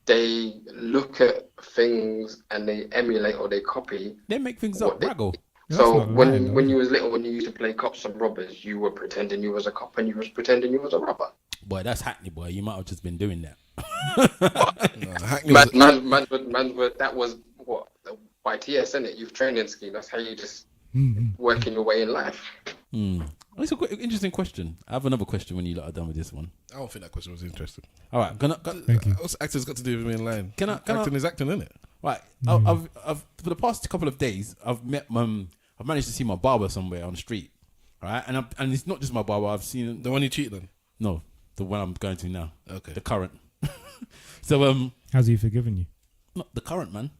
Speaker 5: They look at things and they emulate or they copy.
Speaker 4: They make things up, braggle.
Speaker 5: So when you was little, when you used to play cops and robbers, you were pretending you was a cop and you was pretending you was a robber.
Speaker 4: Boy, that's hackney, boy. You might have just been doing that.
Speaker 5: That was what the YTS, isn't it? Youth training scheme. That's how you just working your way in life.
Speaker 4: It's an interesting question. I have another question when you lot are done with this one.
Speaker 1: I don't think that question was interesting.
Speaker 4: All right,
Speaker 3: Thank you.
Speaker 1: What's actors got to do with me in line?
Speaker 4: Acting
Speaker 1: is acting, isn't it?
Speaker 4: Right. I've for the past couple of days, I've managed to see my barber somewhere on the street. All right, and it's not just my barber. I've seen
Speaker 1: The one you cheated on?
Speaker 4: No, the one I'm going to now.
Speaker 1: Okay.
Speaker 4: The current. So
Speaker 3: How's he forgiven you?
Speaker 4: not the current man.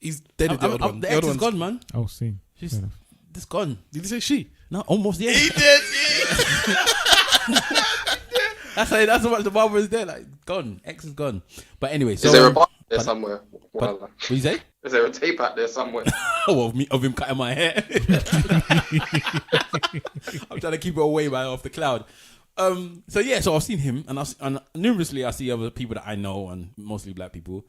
Speaker 1: He's dead. The other one.
Speaker 4: The
Speaker 1: The
Speaker 4: ex
Speaker 1: other
Speaker 4: is
Speaker 1: one's
Speaker 4: gone, man.
Speaker 3: Oh, see.
Speaker 4: She's it's gone.
Speaker 1: Did you say she?
Speaker 4: No, almost yeah.
Speaker 1: He did.
Speaker 4: That's how much the barber is there. Like gone. Ex is gone. But anyway, so
Speaker 5: Is there a bar there somewhere?
Speaker 4: what do you say?
Speaker 5: Is there a tape out there somewhere?
Speaker 4: of him cutting my hair. I'm trying to keep it away off the cloud. So I've seen him, and numerously I see other people that I know, and mostly black people.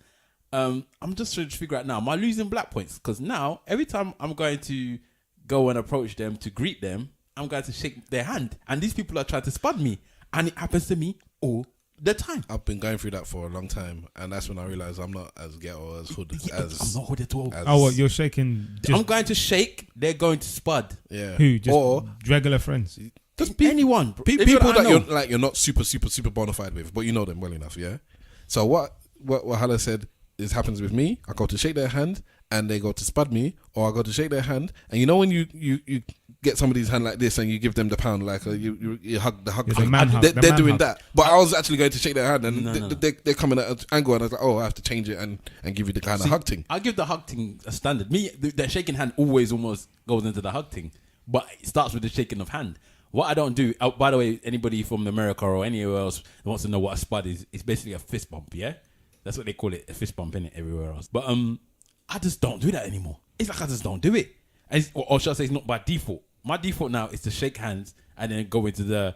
Speaker 4: I'm just trying to figure out now, am I losing black points? Because now every time I'm going to go and approach them to greet them, I'm going to shake their hand, and these people are trying to spud me, and it happens to me all the time.
Speaker 1: I've been going through that for a long time, and that's when I realised I'm not as ghetto as hood as
Speaker 4: I'm not hood at all.
Speaker 3: You're shaking.
Speaker 4: I'm going to shake, they're going to spud.
Speaker 1: Yeah.
Speaker 3: Who? Just
Speaker 1: or
Speaker 3: regular friends.
Speaker 1: just
Speaker 4: Anyone.
Speaker 1: people
Speaker 4: I know.
Speaker 1: that you're not super bona fide with, but you know them well enough, yeah. So what Hala said is happens with me. I go to shake their hand, and they go to spud me, or I go to shake their hand, and you know when you get somebody's hand like this and you give them the pound, like you hug the hug.
Speaker 3: Yeah, the man hug,
Speaker 1: they're
Speaker 3: the man
Speaker 1: doing
Speaker 3: hug.
Speaker 1: that, but I was actually going to shake their hand, and
Speaker 4: No.
Speaker 1: they're coming at an angle, and I was like, oh, I have to change it and give you the kind of hug thing.
Speaker 4: I give the hug thing a standard. The shaking hand always almost goes into the hug thing, but it starts with the shaking of hand. What I don't do, by the way, anybody from America or anywhere else that wants to know what a spud is, it's basically a fist bump, yeah? That's what they call it, a fist bump, innit, everywhere else. But I just don't do that anymore. It's like I just don't do it. And or should I say it's not by default. My default now is to shake hands and then go into the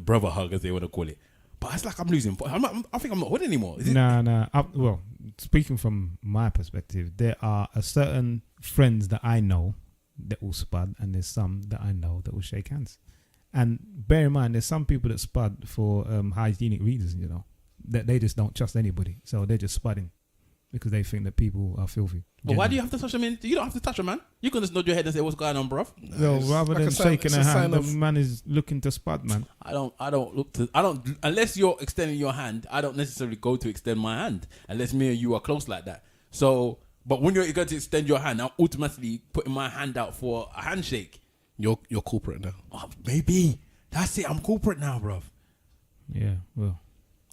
Speaker 4: brother hug, as they want to call it. But it's like I'm losing. I think I'm not hood anymore. Is it?
Speaker 3: Nah. Well, speaking from my perspective, there are a certain friends that I know that will spud, and there's some that I know that will shake hands. And bear in mind, there's some people that spud for hygienic reasons, you know, that they just don't trust anybody, so they're just spudding. because they think that people are filthy.
Speaker 4: But why do you have to touch them? You don't have to touch a man. You can just nod your head and say, "What's going on, bruv?"
Speaker 3: Well, rather
Speaker 1: like
Speaker 3: than
Speaker 1: a sign-
Speaker 3: shaking
Speaker 1: it's
Speaker 3: a
Speaker 1: a
Speaker 3: hand,
Speaker 1: sign
Speaker 3: the
Speaker 1: of-
Speaker 3: man is looking to spud, man.
Speaker 4: I don't look to. I don't unless you're extending your hand. I don't necessarily go to extend my hand unless me and you are close like that. So, but when you're going to extend your hand, I'm automatically putting my hand out for a handshake.
Speaker 1: You're corporate now.
Speaker 4: Oh, maybe that's it. I'm corporate now, bruv.
Speaker 3: Yeah, well,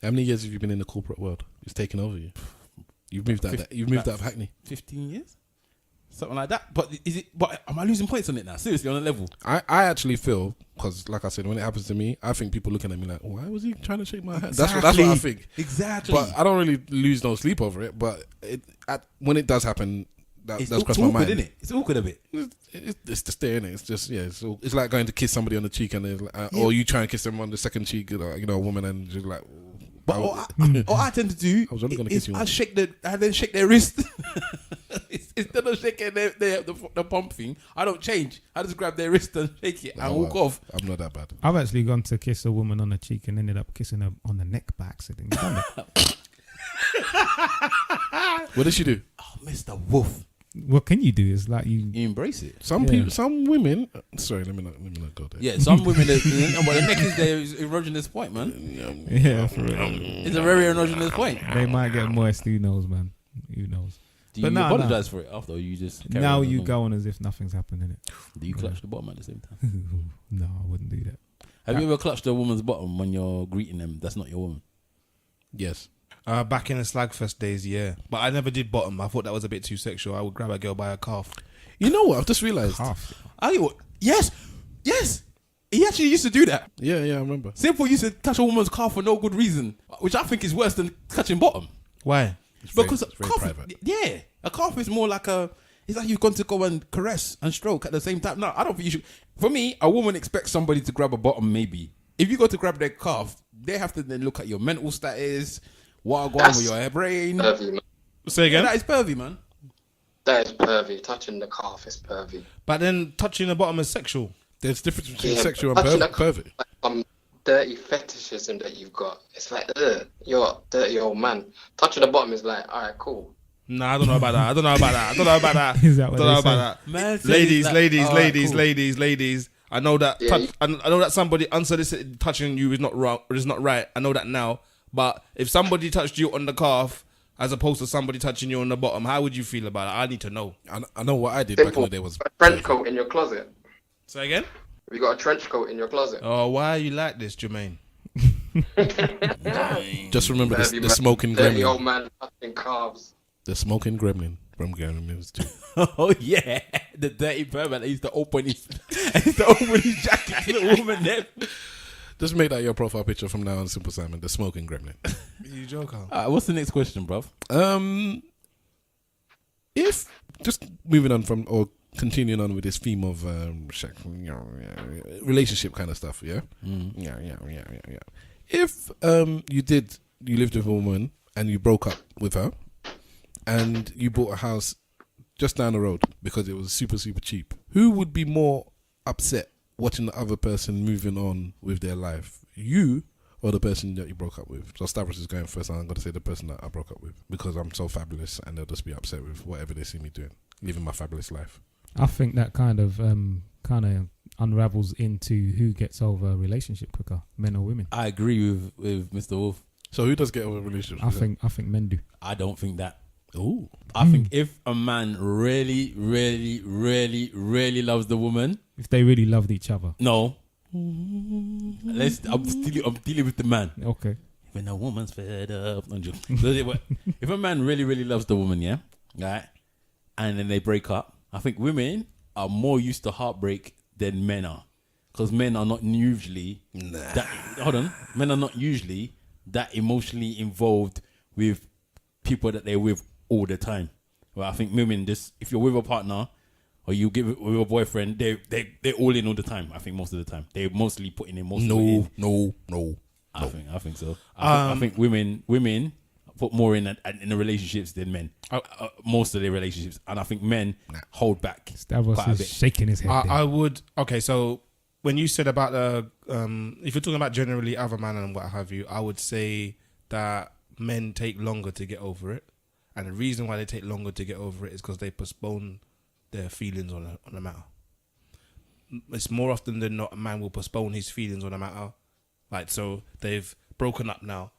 Speaker 1: How many years have you been in the corporate world? It's taken over you. You've moved out. You've moved out of Hackney.
Speaker 4: 15 years, something like that. But is it? But am I losing points on it now? Seriously, on a level.
Speaker 1: I actually feel, because like I said, when it happens to me, I think people looking at me like, why was he trying to shake my hand? That's what I think.
Speaker 4: Exactly.
Speaker 1: But I don't really lose no sleep over it. But when it does happen, that does cross my
Speaker 4: awkward,
Speaker 1: mind.
Speaker 4: isn't it? It's awkward a bit.
Speaker 1: It's the stare, innit? It's just it's like going to kiss somebody on the cheek and or you try and kiss them on the second cheek, a woman, and just like.
Speaker 4: But what I tend to do
Speaker 1: I was only gonna kiss you
Speaker 4: I
Speaker 1: once.
Speaker 4: then shake their wrist. Instead of shaking the pump thing, I don't change. I just grab their wrist and shake it and walk off.
Speaker 1: I'm not that bad.
Speaker 3: I've actually gone to kiss a woman on the cheek and ended up kissing her on the neck by accident. You done it?
Speaker 1: What did she do?
Speaker 4: Oh, Mr. Wolf.
Speaker 3: What can you do? It's like you.
Speaker 4: You embrace it.
Speaker 1: Some people, some women. Sorry, let me not go there.
Speaker 4: Yeah, some women. Well, the neck is their erogenous point, man.
Speaker 3: Yeah, for real.
Speaker 4: It's a very erogenous point.
Speaker 3: They might get moist. Who knows, man? Who knows?
Speaker 4: Do you apologize for it after, or you just carry
Speaker 3: now
Speaker 4: on
Speaker 3: you
Speaker 4: normal?
Speaker 3: go on as if nothing's happened in it?
Speaker 4: Do you clutch the bottom at the same time?
Speaker 3: No, I wouldn't do that.
Speaker 4: Have you ever clutched a woman's bottom when you're greeting them? That's not your woman.
Speaker 1: Yes.
Speaker 2: Back in the Slagfest days, yeah. But I never did bottom. I thought that was a bit too sexual. I would grab a girl by her calf.
Speaker 1: You know what? I've just realised.
Speaker 4: Yes. He actually used to do that.
Speaker 1: Yeah, I remember.
Speaker 4: Simple used to touch a woman's calf for no good reason, which I think is worse than touching bottom.
Speaker 2: Why?
Speaker 4: Because
Speaker 1: it's very
Speaker 4: calf,
Speaker 1: private.
Speaker 4: yeah, a calf is more like it's like you've gone to go and caress and stroke at the same time. No, I don't think you should. For me, a woman expects somebody to grab a bottom. Maybe if you go to grab their calf, they have to then look at your mental status, what going on with your brain.
Speaker 5: Pervy, man.
Speaker 2: Say again?
Speaker 4: Yeah, that is pervy, man.
Speaker 5: That is pervy. Touching the calf is pervy.
Speaker 2: But then touching the bottom is sexual.
Speaker 1: There's a difference between
Speaker 5: Yeah,
Speaker 1: sexual
Speaker 5: touching
Speaker 1: and
Speaker 5: the calf,
Speaker 1: pervert.
Speaker 5: like, dirty fetishism that you've got. It's like, you're a dirty old man. Touching the bottom is like, all right, cool.
Speaker 2: Nah, I don't know about that. I don't know about that.
Speaker 3: Is that what
Speaker 2: I don't know
Speaker 3: they
Speaker 2: about
Speaker 3: say?
Speaker 2: that.
Speaker 4: Man said
Speaker 2: Ladies,
Speaker 4: it's like,
Speaker 2: ladies,
Speaker 4: all right,
Speaker 2: ladies,
Speaker 4: cool.
Speaker 2: ladies. I know that.
Speaker 5: Yeah,
Speaker 2: I know that somebody unsolicited touching you is not wrong. Is not right. I know that now. But if somebody touched you on the calf, as opposed to somebody touching you on the bottom, how would you feel about it? I need to know.
Speaker 1: I know what I did back in
Speaker 5: Simple.
Speaker 1: the day was
Speaker 5: A trench coat in your closet.
Speaker 2: Say again.
Speaker 5: Have you got a trench coat in your closet?
Speaker 2: Oh, why are you like this, Jermaine?
Speaker 1: just remember
Speaker 5: Pervy
Speaker 1: the
Speaker 5: man.
Speaker 1: smoking
Speaker 5: Dirty
Speaker 1: gremlin.
Speaker 5: old man touching calves.
Speaker 1: The smoking gremlin from Gremlins 2.
Speaker 4: Oh yeah, the dirty pervert that used to open his jacket to the woman there.
Speaker 1: Just make that your profile picture from now on, Simple Simon. The smoking gremlin.
Speaker 2: You joke, huh?
Speaker 4: Alright, what's the next question, bruv?
Speaker 1: If just moving on from or continuing on with this theme of relationship kind of stuff, yeah? Yeah. If you lived with a woman and you broke up with her and you bought a house just down the road because it was super, super cheap, who would be more upset watching the other person moving on with their life? You or the person that you broke up with? So Stavros is going first, and I'm going to say the person that I broke up with because I'm so fabulous and they'll just be upset with whatever they see me doing, living my fabulous life.
Speaker 3: I think that kind of unravels into who gets over a relationship quicker, men or women.
Speaker 4: I agree with Mr. Wolf.
Speaker 1: So who does get over a relationship?
Speaker 3: I think men do.
Speaker 4: I don't think that.
Speaker 1: Ooh.
Speaker 4: I think if a man really, really, really, really loves the woman,
Speaker 3: If they really loved each other.
Speaker 4: no. I'm dealing with the man.
Speaker 3: Okay.
Speaker 4: When a woman's fed up, no joke. If a man really, really loves the woman, yeah, right, and then they break up, I think women are more used to heartbreak than men are, because men are not usually men are not usually that emotionally involved with people that they're with all the time. Well, I think women just, if you're with a partner or you give it with a boyfriend, they're all in all the time. I think most of the time they're mostly putting in most.
Speaker 1: No.
Speaker 4: I think so. I think women put more in the relationships than men. Most of their relationships, and I think men hold back
Speaker 3: Stavros
Speaker 4: quite a
Speaker 3: is
Speaker 4: bit.
Speaker 3: shaking his head. there.
Speaker 2: I would. Okay, so when you said about the, if you're talking about generally other man and what have you, I would say that men take longer to get over it, And the reason why they take longer to get over it is because they postpone their feelings on a matter. It's more often than not a man will postpone his feelings on a matter. Like, so they've broken up now,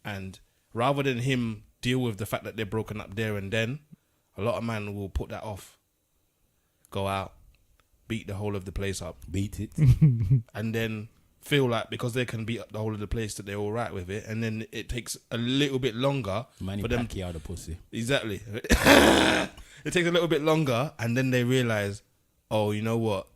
Speaker 2: and rather than him deal with the fact that they're broken up there and then, a lot of men will put that off. Go out, beat the whole of the place up.
Speaker 4: Beat it.
Speaker 2: And then feel like because they can beat up the whole of the place that they're all right with it, and then it takes a little bit longer
Speaker 4: Manny
Speaker 2: for them.
Speaker 4: Pacquiao the pussy.
Speaker 2: Exactly. It takes a little bit longer, and then they realise, oh, you know what?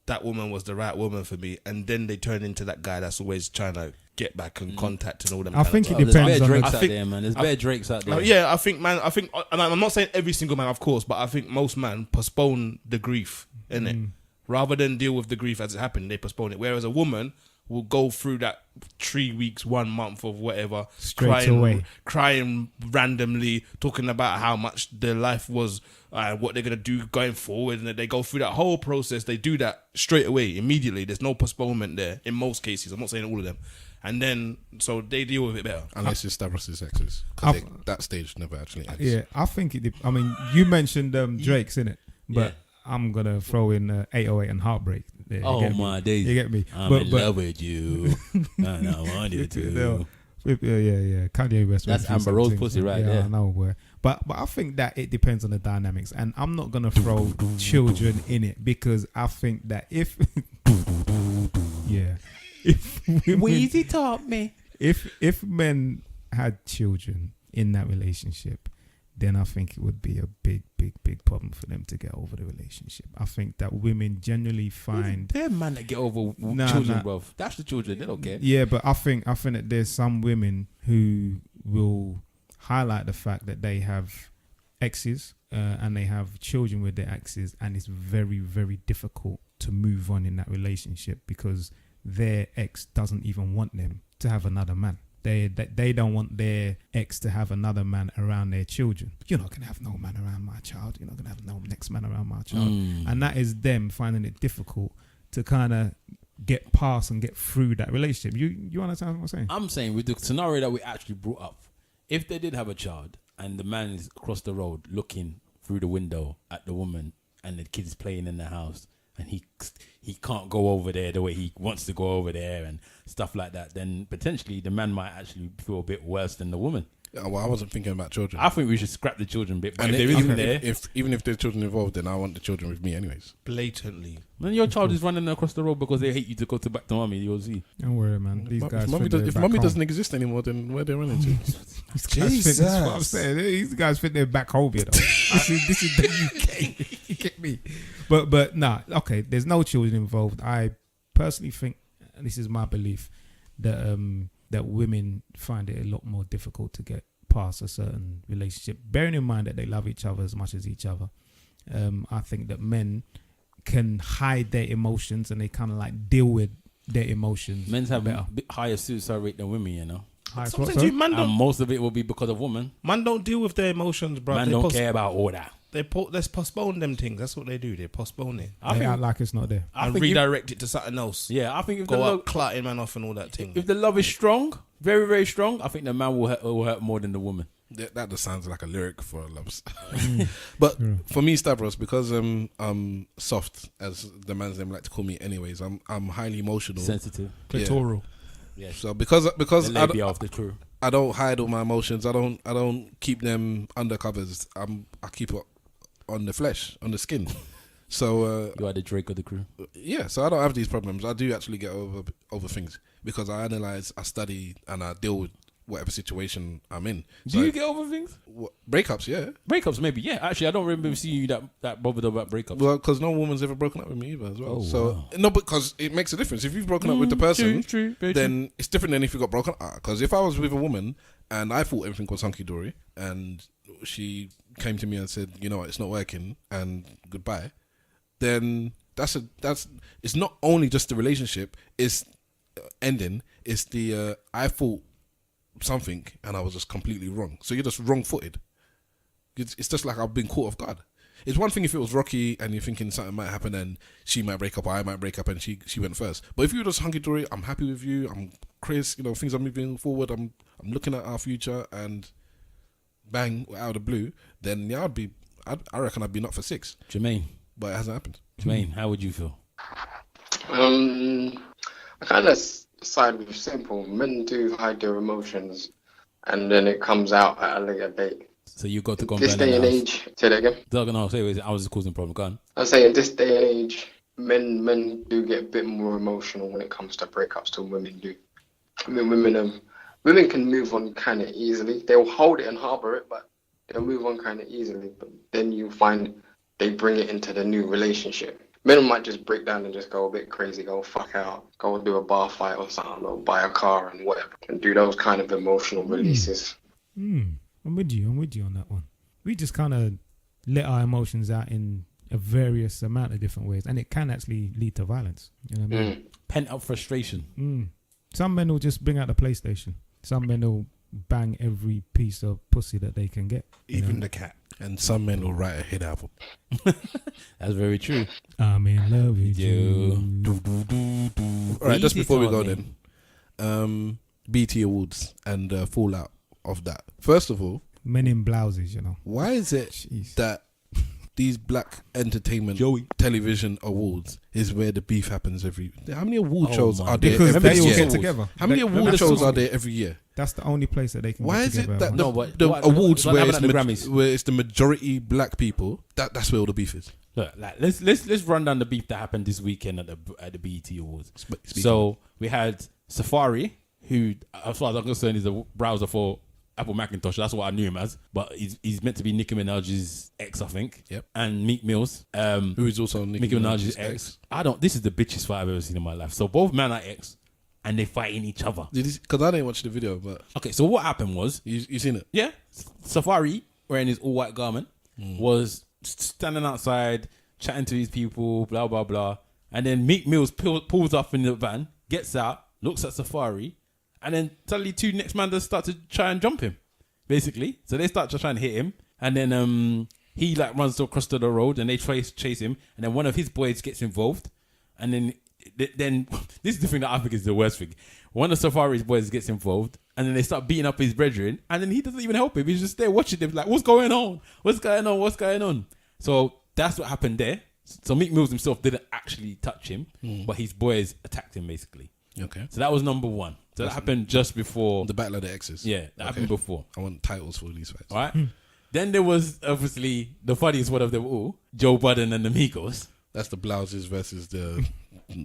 Speaker 2: That woman was the right woman for me, and then they turn into that guy that's always trying to get back and contact and all them.
Speaker 3: I think it
Speaker 4: There's
Speaker 3: depends
Speaker 4: bare
Speaker 3: on
Speaker 4: Drakes
Speaker 3: the,
Speaker 4: out there, man. There's bare Drakes out there.
Speaker 2: Yeah, I think, and I'm not saying every single man, of course, but I think most men postpone the grief, innit? Rather than deal with the grief as it happened, they postpone it. Whereas a woman will go through that 3 weeks, 1 month of whatever,
Speaker 3: Straight away.
Speaker 2: crying randomly, talking about how much their life was, what they're going to do going forward. And they go through that whole process. They do that straight away, immediately. There's no postponement there in most cases. I'm not saying all of them. And then, so they deal with it better.
Speaker 1: Unless it's Stavros' exes. Because that stage never actually ends.
Speaker 3: Yeah, I think I mean, you mentioned Drake's, innit? But I'm going to throw in 808 and Heartbreak. There,
Speaker 4: Oh my days.
Speaker 3: You get me?
Speaker 4: I'm in love with you. And I want you to.
Speaker 3: Yeah. Kanye West.
Speaker 4: That's Amber Rose pussy right there.
Speaker 3: I know, boy. But I think that it depends on the dynamics. And I'm not going to throw children in it because I think that if
Speaker 4: Weezy taught me.
Speaker 3: If men had children in that relationship, then I think it would be a big problem for them to get over the relationship. I think that women generally find
Speaker 4: They're man that get over children, bro. That's the children. They don't care.
Speaker 3: Yeah, but I think that there's some women who will highlight the fact that they have exes and they have children with their exes, and it's very, very difficult to move on in that relationship because their ex doesn't even want them to have another man. They don't want their ex to have another man around their children. You're not going to have no man around my child. You're not going to have no next man around my child. And that is them finding it difficult to kind of get past and get through that relationship. You understand what I'm saying?
Speaker 4: I'm saying with the scenario that we actually brought up, if they did have a child and the man is across the road looking through the window at the woman and the kid is playing in the house and he can't go over there the way he wants to go over there and stuff like that, then potentially the man might actually feel a bit worse than the woman.
Speaker 1: Yeah, well, I wasn't thinking about children.
Speaker 4: I think we should scrap the children bit. But
Speaker 1: And
Speaker 4: if there isn't there,
Speaker 1: even if there's children involved, then I want the children with me anyways.
Speaker 2: Blatantly.
Speaker 4: when your child is running across the road because they hate you to go back to mommy, you'll see.
Speaker 3: Don't worry, man. These guys.
Speaker 1: If mommy doesn't exist anymore, then where they running to?
Speaker 3: Jesus, that's what I'm saying. These guys think they're back home, you know. This is the UK. You get me? But nah. Okay, there's no children involved. I personally think, and this is my belief, that that women find it a lot more difficult to get past a certain relationship, bearing in mind that they love each other as much as each other. I think that men can hide their emotions and they kind of like deal with their emotions.
Speaker 4: Men have
Speaker 3: better.
Speaker 4: a bit higher suicide rate than women, you know.
Speaker 2: Sometimes you man
Speaker 4: And
Speaker 2: don't,
Speaker 4: most of it will be because of women.
Speaker 2: man don't deal with their emotions, bro.
Speaker 4: Man don't care about all that.
Speaker 2: Let's postpone them things. That's what they do. They postpone it
Speaker 3: They act like it's not there.
Speaker 2: and redirect it to something else.
Speaker 4: Yeah, I think if
Speaker 2: Go
Speaker 4: the
Speaker 2: up,
Speaker 4: love,
Speaker 2: clotting man off and all that thing.
Speaker 4: if the love is strong, very, very strong, I think the man will hurt more than the woman.
Speaker 1: That just sounds like a lyric for a love song. But for me, Stavros, because I'm soft, as the man's name like to call me anyways, I'm highly emotional.
Speaker 4: Sensitive.
Speaker 2: Clitoral.
Speaker 4: Yeah.
Speaker 1: So because
Speaker 4: The lady of the crew.
Speaker 1: I don't hide all my emotions. I don't keep them under covers. I keep it on the flesh, on the skin. So
Speaker 4: You are the Drake of the crew.
Speaker 1: yeah, so I don't have these problems. I do actually get over things because I analyze, I study, and I deal with whatever situation I'm in.
Speaker 4: Do you get over things?
Speaker 1: Breakups? Yeah.
Speaker 4: Breakups, maybe. Yeah, actually, I don't remember seeing you that bothered about breakups.
Speaker 1: Well, because no woman's ever broken up with me either as well.
Speaker 4: Oh,
Speaker 1: so
Speaker 4: wow.
Speaker 1: no, because it makes a difference. If you've broken up with the person,
Speaker 4: true, very
Speaker 1: then it's different than if you got broken up. Because if I was with a woman and I thought everything was hunky dory, and she came to me and said, you know what, it's not working, and goodbye, then that's it's not only just the relationship is ending. It's the I thought something and I was just completely wrong. So you're just wrong-footed. It's just like I've been caught off guard. It's one thing if it was rocky and you're thinking something might happen and she might break up or I might break up and she went first. But if you were just hunky-dory, I'm happy with you, I'm Chris, things are moving forward, I'm looking at our future and bang out of the blue, then yeah, I reckon I'd be knocked for 6.
Speaker 4: Jermaine,
Speaker 1: But it hasn't happened.
Speaker 4: Jermaine, how would you feel?
Speaker 5: I kind of side with simple. Men do hide their emotions, and then it comes out at a later date.
Speaker 4: So you got to go and
Speaker 5: This
Speaker 4: burn
Speaker 5: day
Speaker 4: the
Speaker 5: and
Speaker 4: house.
Speaker 5: age, say that again.
Speaker 4: No, say I was just causing a problem. Go on.
Speaker 5: I say in this day and age, men do get a bit more emotional when it comes to breakups than women do. I mean, women can move on kind of easily. They'll hold it and harbor it, but they'll move on kind of easily. But then you find they bring it into the new relationship. Men might just break down and just go a bit crazy, go fuck out, go do a bar fight or something, or buy a car and whatever, and do those kind of emotional releases.
Speaker 3: I'm with you on that one. We just kind of let our emotions out in a various amount of different ways, and it can actually lead to violence. You know what I mean?
Speaker 4: Pent up frustration.
Speaker 3: Some men will just bring out the PlayStation. Some men will bang every piece of pussy that they can get.
Speaker 2: Even the cat.
Speaker 1: And some men will write a hit album.
Speaker 4: That's very true.
Speaker 3: I'm in love with you.
Speaker 1: All right, just
Speaker 4: Easy
Speaker 1: before we go
Speaker 4: talking.
Speaker 1: then, BT Awards and fallout of that. First of all,
Speaker 3: Men in blouses, you know.
Speaker 1: why is it
Speaker 3: Jeez.
Speaker 1: that these black entertainment
Speaker 4: Joey.
Speaker 1: television awards is where the beef happens every... How many award
Speaker 4: Oh
Speaker 1: shows
Speaker 4: my
Speaker 1: are there
Speaker 3: Because
Speaker 1: every
Speaker 3: they all
Speaker 1: year?
Speaker 3: get together.
Speaker 1: How many award
Speaker 3: That's
Speaker 1: shows
Speaker 3: all.
Speaker 1: are there every year?
Speaker 3: That's the only place that they can
Speaker 1: Why
Speaker 3: get
Speaker 1: is it
Speaker 3: together.
Speaker 1: that
Speaker 3: at
Speaker 1: the,
Speaker 3: once.
Speaker 4: No, but
Speaker 1: the
Speaker 4: what-
Speaker 1: awards
Speaker 4: what
Speaker 1: where
Speaker 4: happened
Speaker 1: it's,
Speaker 4: at the Grammys?
Speaker 1: where it's the majority black people, that's where all the beef is?
Speaker 4: Look, like, let's run down the beef that happened this weekend at the BET Awards.
Speaker 1: Speak
Speaker 4: So we had Safari, who, as far as I'm concerned, is a browser for Apple Macintosh. That's what I knew him as. But he's meant to be Nicki Minaj's ex, I think.
Speaker 1: Yep.
Speaker 4: And Meek Mill's,
Speaker 1: Who is also
Speaker 4: Nicki Minaj's ex. This is the bitchest fight I've ever seen in my life. So both men are ex, and they fighting each other.
Speaker 1: Because I didn't watch the video, but
Speaker 4: Okay, so what happened was,
Speaker 1: you seen it?
Speaker 4: yeah, Safari, wearing his all white garment, was standing outside chatting to these people, blah blah blah, and then Meek Mills pulls up in the van, gets out, looks at Safari, and then suddenly two next man just start to try and jump him, basically. So they start to try and hit him, and then he like runs across to the road, and they chase him, and then one of his boys gets involved, and then this is the thing that I think is the worst thing. One of Safari's boys gets involved, and then they start beating up his brethren, and then he doesn't even help him. He's just there watching them, like, what's going on? What's going on? What's going on? So that's what happened there. So Meek Mills himself didn't actually touch him, but his boys attacked him, basically.
Speaker 1: Okay.
Speaker 4: So that was number one. So that happened just before.
Speaker 1: The Battle of the Exes.
Speaker 4: Yeah, that happened before.
Speaker 1: I want titles for these fights.
Speaker 4: All right. Then there was obviously the funniest one of them all, Joe Budden and the Migos.
Speaker 1: That's the blouses versus the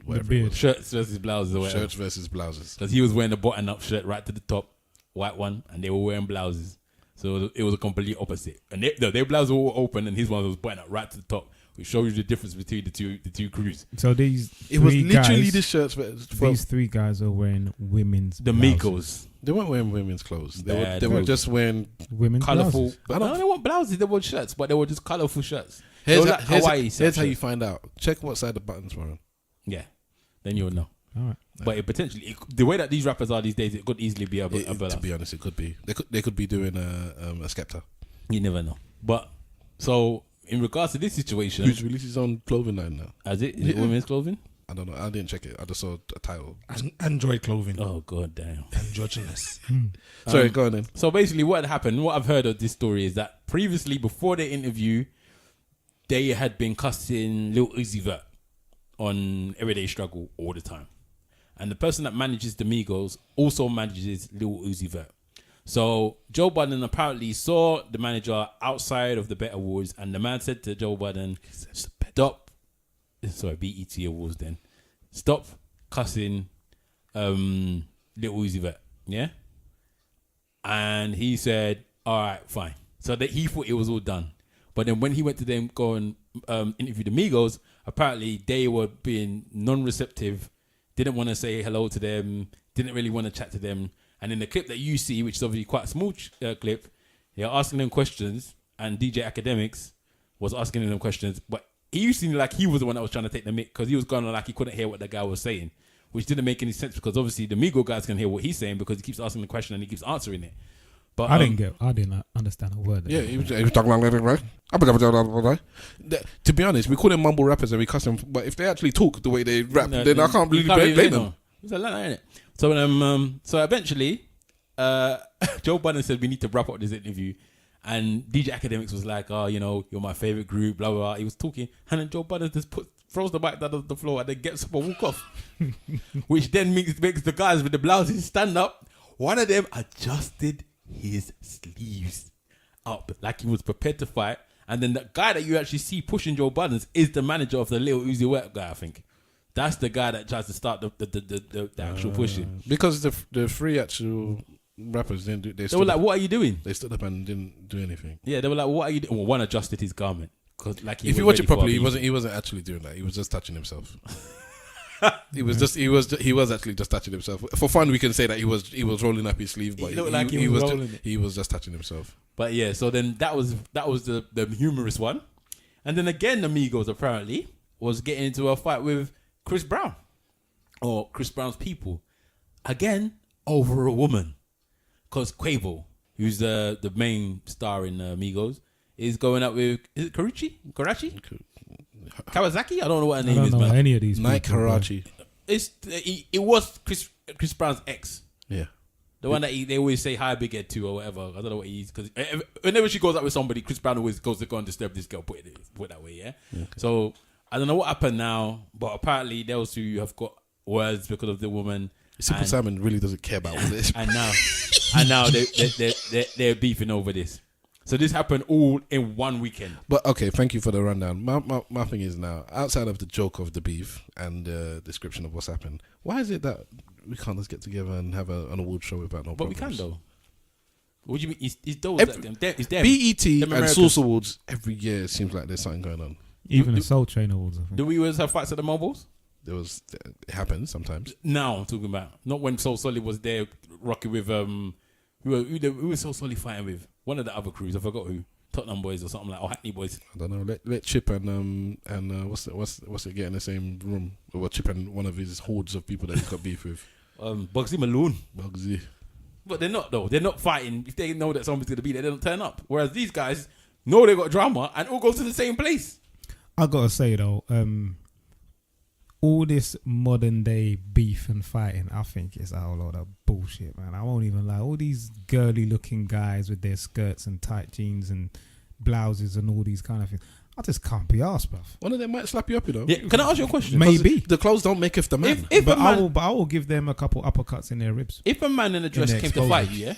Speaker 1: whatever
Speaker 3: beard.
Speaker 1: it was.
Speaker 4: Shirts versus blouses or whatever.
Speaker 1: Shirts versus blouses.
Speaker 4: Because he was wearing a button-up shirt right to the top, white one, and they were wearing blouses. So it was a complete opposite. And their blouses were all open, and his one was buttoned up right to the top, which shows you the difference between the two crews.
Speaker 3: So these
Speaker 1: It was
Speaker 3: three
Speaker 1: literally
Speaker 3: guys,
Speaker 1: the shirts.
Speaker 3: these three guys are wearing women's
Speaker 4: The
Speaker 3: blouses.
Speaker 4: Migos,
Speaker 1: They weren't wearing women's clothes. They
Speaker 4: Bad
Speaker 1: were
Speaker 4: move.
Speaker 1: just wearing.
Speaker 3: Women's
Speaker 4: colourful.
Speaker 3: blouses.
Speaker 4: But no, they weren't blouses. They were shirts, but they were just colourful shirts.
Speaker 1: Here's,
Speaker 4: They were like Hawaii
Speaker 1: here's how you
Speaker 4: shirts.
Speaker 1: find out. Check what side the buttons were on.
Speaker 4: Yeah, then you'll know.
Speaker 3: All right.
Speaker 4: But it potentially, the way that these rappers are these days, it could easily be a
Speaker 1: To be honest, it could be. They could be doing a Skepta.
Speaker 4: You never know. But so in regards to this situation,
Speaker 1: Who's released his own clothing line now?
Speaker 4: is it women's clothing?
Speaker 1: I don't know. I didn't check it. I just saw a title.
Speaker 2: Android clothing.
Speaker 4: Oh god damn.
Speaker 2: Androgynous.
Speaker 1: Sorry, go on then.
Speaker 4: So basically, what happened? What I've heard of this story is that previously, before the interview, they had been cussing Lil Uzi Vert on Everyday Struggle all the time, and the person that manages the Migos also manages Lil Uzi Vert. So Joe Budden apparently saw the manager outside of the BET Awards, and the man said to Joe Budden, "Stop." Sorry, BET Awards. Then stop cussing Lil Uzi Vert. Yeah. And he said, all right, fine. So that he thought it was all done. But then when he went to them go and interview the Migos, apparently they were being non-receptive, didn't want to say hello to them, didn't really want to chat to them. And in the clip that you see, which is obviously quite a small clip, they're asking them questions, and DJ Academics was asking them questions, but he seemed like he was the one that was trying to take the mic because he was going on like he couldn't hear what the guy was saying, which didn't make any sense because obviously the Migo guys can hear what he's saying because he keeps asking the question and he keeps answering it. But
Speaker 3: I didn't understand a word.
Speaker 1: Yeah, he was talking like that, right? To be honest, we call them mumble rappers and we cuss them, but if they actually talk the way they rap, then I can't really blame them.
Speaker 4: It's a lot, innit? So, so eventually, Joe Budden said we need to wrap up this interview, And DJ Academics was like, oh, you know, you're my favorite group, blah, blah, blah. He was talking. And then Joe Budden just throws the mic down on the floor and then gets up and walk off. Which then makes the guys with the blouses stand up. One of them adjusted his sleeves up like he was prepared to fight. And then the guy that you actually see pushing Joe Budden is the manager of the Lil Uzi Vert guy, I think. That's the guy that tries to start the actual pushing.
Speaker 1: Because the three actual rappers didn't do.
Speaker 4: They were like, "What are you doing?"
Speaker 1: They stood up and didn't do anything.
Speaker 4: Yeah, they were like, "What are you doing?" Well, one adjusted his garment because, like,
Speaker 1: if you watch it properly, he wasn't actually doing that. He was just touching himself. he was actually just touching himself for fun. We can say that he was rolling up his sleeve, but he was just touching himself.
Speaker 4: But yeah, so then that was the humorous one, and then again, the Migos apparently was getting into a fight with Chris Brown or Chris Brown's people again over a woman. Because Quavo, who's the main star in Migos, is going out with, is it Karachi? Kawasaki? I don't know what her name is, man.
Speaker 3: Any of these
Speaker 1: Nike
Speaker 3: people,
Speaker 1: Karachi.
Speaker 4: It was Chris Brown's ex.
Speaker 1: Yeah.
Speaker 4: The one that they always say hi big head to or whatever. I don't know what he's, because whenever she goes out with somebody, Chris Brown always goes to go and disturb this girl. Put it that way, yeah. Okay. So I don't know what happened now, but apparently those two have got words because of the woman.
Speaker 1: Simple Simon really doesn't care about all this.
Speaker 4: And now they're beefing over this. So this happened all in one weekend.
Speaker 1: But okay, thank you for the rundown. My thing is now, outside of the joke of the beef and the description of what's happened, why is it that we can't just get together and have an award show without no problems?
Speaker 4: But we can though. What do you mean? It's those it's them.
Speaker 1: BET and Source Awards every year it seems like there's something going on.
Speaker 3: Even the Soul Train Awards, I think.
Speaker 4: Do we always have fights at the mobiles?
Speaker 1: It happens sometimes.
Speaker 4: Now I'm talking about not when Soul Solid was there rocking with who was Soul Solid fighting with? One of the other crews, I forgot who. Tottenham Boys or something like, or Hackney Boys.
Speaker 1: I don't know. Let Chip and what's it get in the same room? Or Chip and one of his hordes of people that he's got beef with.
Speaker 4: Bugsy Malone.
Speaker 1: Bugsy.
Speaker 4: But they're not though. They're not fighting. If they know that someone's gonna be there, they don't turn up. Whereas these guys know they got drama and all go to the same place.
Speaker 3: I gotta say though, all this modern day beef and fighting, I think is a whole lot of bullshit, man. I won't even lie. All these girly looking guys with their skirts and tight jeans and blouses and all these kind of things, I just can't be arsed, bruv.
Speaker 1: One of them might slap you up, you know.
Speaker 4: Yeah, can I ask you a question?
Speaker 3: Maybe.
Speaker 1: The clothes don't make if the man.
Speaker 3: I will give them a couple uppercuts in their ribs.
Speaker 4: If a man in a dress came to fight you, yeah?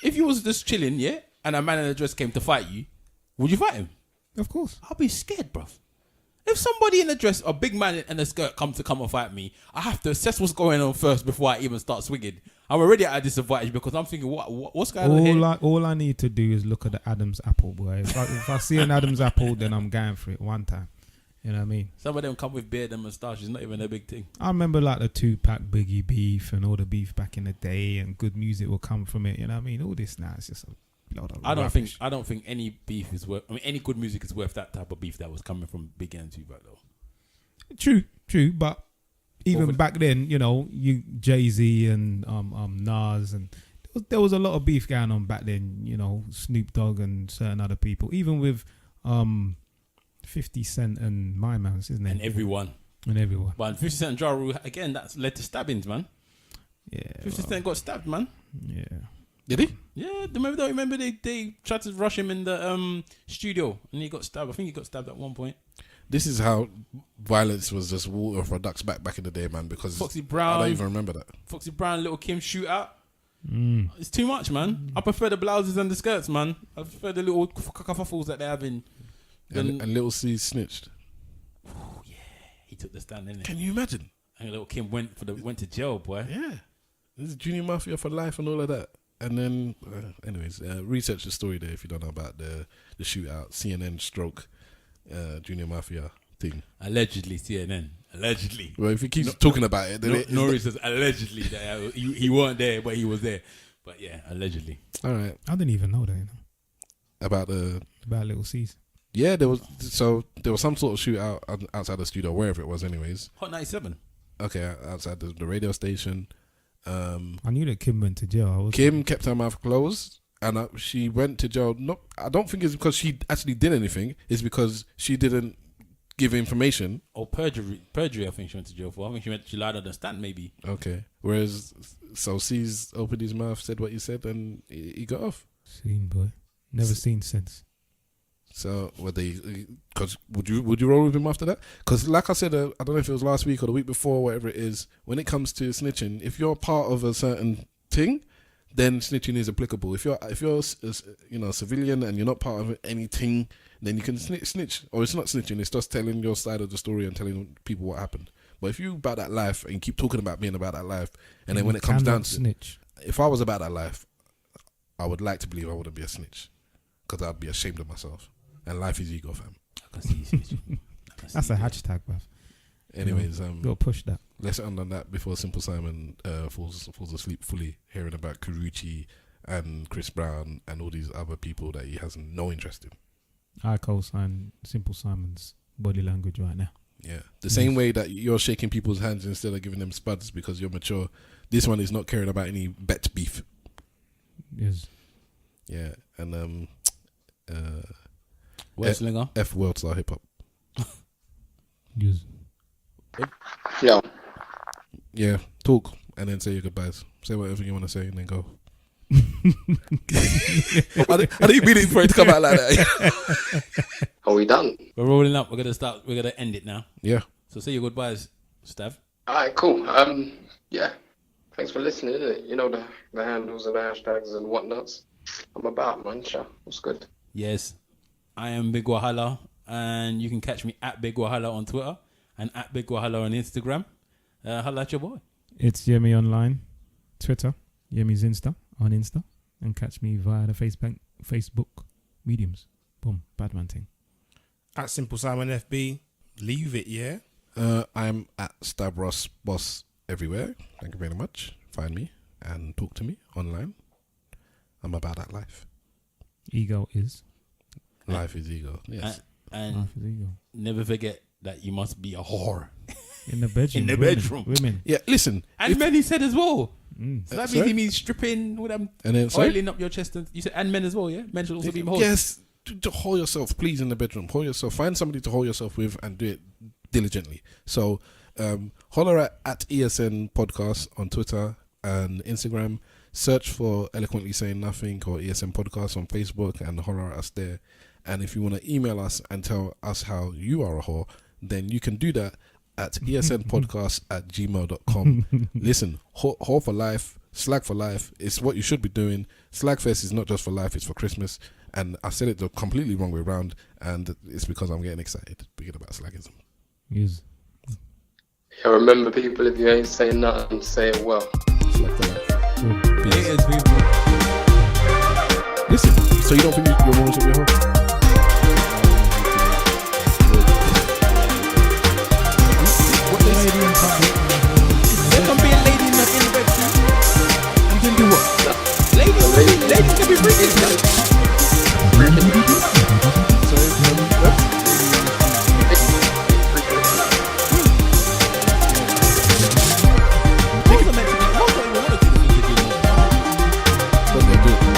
Speaker 4: If you was just chilling, yeah, and a man in a dress came to fight you, would you fight him?
Speaker 3: Of course.
Speaker 4: I'll be scared, bruv. If somebody in a dress, a big man in a skirt come and fight me, I have to assess what's going on first before I even start swinging. I'm already at a disadvantage because I'm thinking, what's going on here?
Speaker 3: All I need to do is look at the Adam's apple, boy. If I see an Adam's apple, then I'm going for it one time. You know what I mean?
Speaker 4: Some of them come with beard and moustache. It's not even a big thing.
Speaker 3: I remember like the Tupac Biggie beef and all the beef back in the day, and good music will come from it. You know what I mean? All this now, it's just a lot of rubbish.
Speaker 4: I don't think any beef is worth. I mean, any good music is worth that type of beef that was coming from Big and Tupac though.
Speaker 3: True, but even back then, you know, Jay-Z and Nas, and there was a lot of beef going on back then. You know, Snoop Dogg and certain other people, even with 50 Cent and My Man's, isn't it?
Speaker 4: And everyone. But 50 Cent and Ja Rule, again, that's led to stabbings, man.
Speaker 3: Yeah.
Speaker 4: 50 Cent got stabbed, man.
Speaker 3: Yeah.
Speaker 4: Did he? Yeah. Remember they tried to rush him in the studio and he got stabbed. I think he got stabbed at one point.
Speaker 1: This is how violence was just water for ducks back in the day, man. Because
Speaker 4: Foxy Brown,
Speaker 1: I don't even remember that.
Speaker 4: Foxy Brown, Little Kim shootout. It's too much, man. I prefer the blouses and the skirts, man. I prefer the little kerfuffles that they have in.
Speaker 1: And Little C snitched.
Speaker 4: Oh yeah, he took the stand, didn't he?
Speaker 1: Can you imagine?
Speaker 4: And Little Kim went to jail, boy.
Speaker 1: Yeah, this is Junior Mafia for life and all of that. And then, anyways, research the story there if you don't know about the shootout, CNN stroke. Junior Mafia thing.
Speaker 4: Allegedly, CNN. Allegedly.
Speaker 1: Well, if he keeps talking about it, then
Speaker 4: Nori says allegedly that he weren't there, but he was there. But yeah, allegedly.
Speaker 1: All right.
Speaker 3: I didn't even know that. You know? About Little C's.
Speaker 1: Yeah, there was some sort of shootout outside the studio, wherever it was, anyways.
Speaker 4: Hot 97.
Speaker 1: Okay, outside the radio station.
Speaker 3: I knew that Kim went to jail.
Speaker 1: Kim kept her mouth closed. And she went to jail. No, I don't think it's because she actually did anything. It's because she didn't give information.
Speaker 4: Or perjury. I think she went to jail for. I think she lied on the stand, maybe.
Speaker 1: Okay. Whereas, so C's opened his mouth, said what he said, and he got off.
Speaker 3: Scene boy. Never seen since.
Speaker 1: So were they? Because would you roll with him after that? Because like I said, I don't know if it was last week or the week before, whatever it is. When it comes to snitching, if you're part of a certain thing, then snitching is applicable. If you're civilian and you're not part of anything, then you can snitch. Or it's not snitching; it's just telling your side of the story and telling people what happened. But if you about that life and you keep talking about being about that life, and then when it comes down to
Speaker 3: snitch,
Speaker 1: if I was about that life, I would like to believe I wouldn't be a snitch because I'd be ashamed of myself. And life is ego, fam.
Speaker 4: I can see you snitching.
Speaker 3: That's a hashtag, bruv.
Speaker 1: Anyways,
Speaker 3: gotta push that.
Speaker 1: let's end on that before Simple Simon falls asleep fully hearing about Karuchi and Chris Brown and all these other people that he has no interest in.
Speaker 3: I co-sign Simple Simon's body language right now.
Speaker 1: Yeah, the same way that you're shaking people's hands instead of giving them spuds because you're mature. This one is not caring about any bet beef.
Speaker 3: Yes.
Speaker 1: Yeah, and
Speaker 4: Slinger.
Speaker 1: F World Star Hip Hop.
Speaker 3: Yes.
Speaker 5: Yo.
Speaker 1: Yeah, talk and then say your goodbyes. Say whatever you want to say and then go. I didn't mean it for it to come out like that.
Speaker 5: Are we done?
Speaker 4: We're rolling up. We're gonna end it now.
Speaker 1: Yeah.
Speaker 4: So say your goodbyes, Stav.
Speaker 5: All right, cool. Yeah. Thanks for listening, innit? You know the handles and the hashtags and whatnots. I'm about, man. Sure. What's good?
Speaker 4: Yes, I am Big Wahala, and you can catch me at Big Wahala on Twitter and at Big Wahala on Instagram. Holla at your boy.
Speaker 3: It's Yemi online, Twitter, Yemi's Insta on Insta, and catch me via the Facebook mediums. Boom, Badman thing.
Speaker 2: At Simple Simon FB, leave it, yeah?
Speaker 1: I'm at Stavros Boss everywhere. Thank you very much. Find me and talk to me online. I'm about that life.
Speaker 3: Ego is.
Speaker 1: Life is ego. Yes.
Speaker 4: And
Speaker 3: Life is ego.
Speaker 4: never forget that you must be a whore.
Speaker 3: In the bedroom.
Speaker 4: In the
Speaker 3: women,
Speaker 4: bedroom.
Speaker 3: Women.
Speaker 1: Yeah, listen.
Speaker 4: And men, he said as well. So that
Speaker 1: Sorry?
Speaker 4: means he means stripping with them,
Speaker 1: And then, sorry?
Speaker 4: oiling up your chest. And you said, and men as well, yeah? Men should also be whores.
Speaker 1: Yes, to hold yourself, please, in the bedroom. Hold yourself. Find somebody to hold yourself with and do it diligently. So, holler at ESN Podcast on Twitter and Instagram. Search for Eloquently Saying Nothing or ESN Podcast on Facebook and holler at us there. And if you want to email us and tell us how you are a whore, then you can do that at esnpodcast@gmail.com. Listen, whore for life, slag for life. It's what you should be doing. Slagfest is not just for life, it's for Christmas. And I said it the completely wrong way around, and it's because I'm getting excited speaking about slagism.
Speaker 3: Yes.
Speaker 5: Yeah, remember, people, if you ain't saying nothing, say it well.
Speaker 1: Slag for life.
Speaker 4: Haters, people.
Speaker 1: Listen, so you don't think your woman should be a whore? What they say?
Speaker 4: There can be a lady in the bedroom. You can do what? Ladies can be freaking.
Speaker 1: But they do.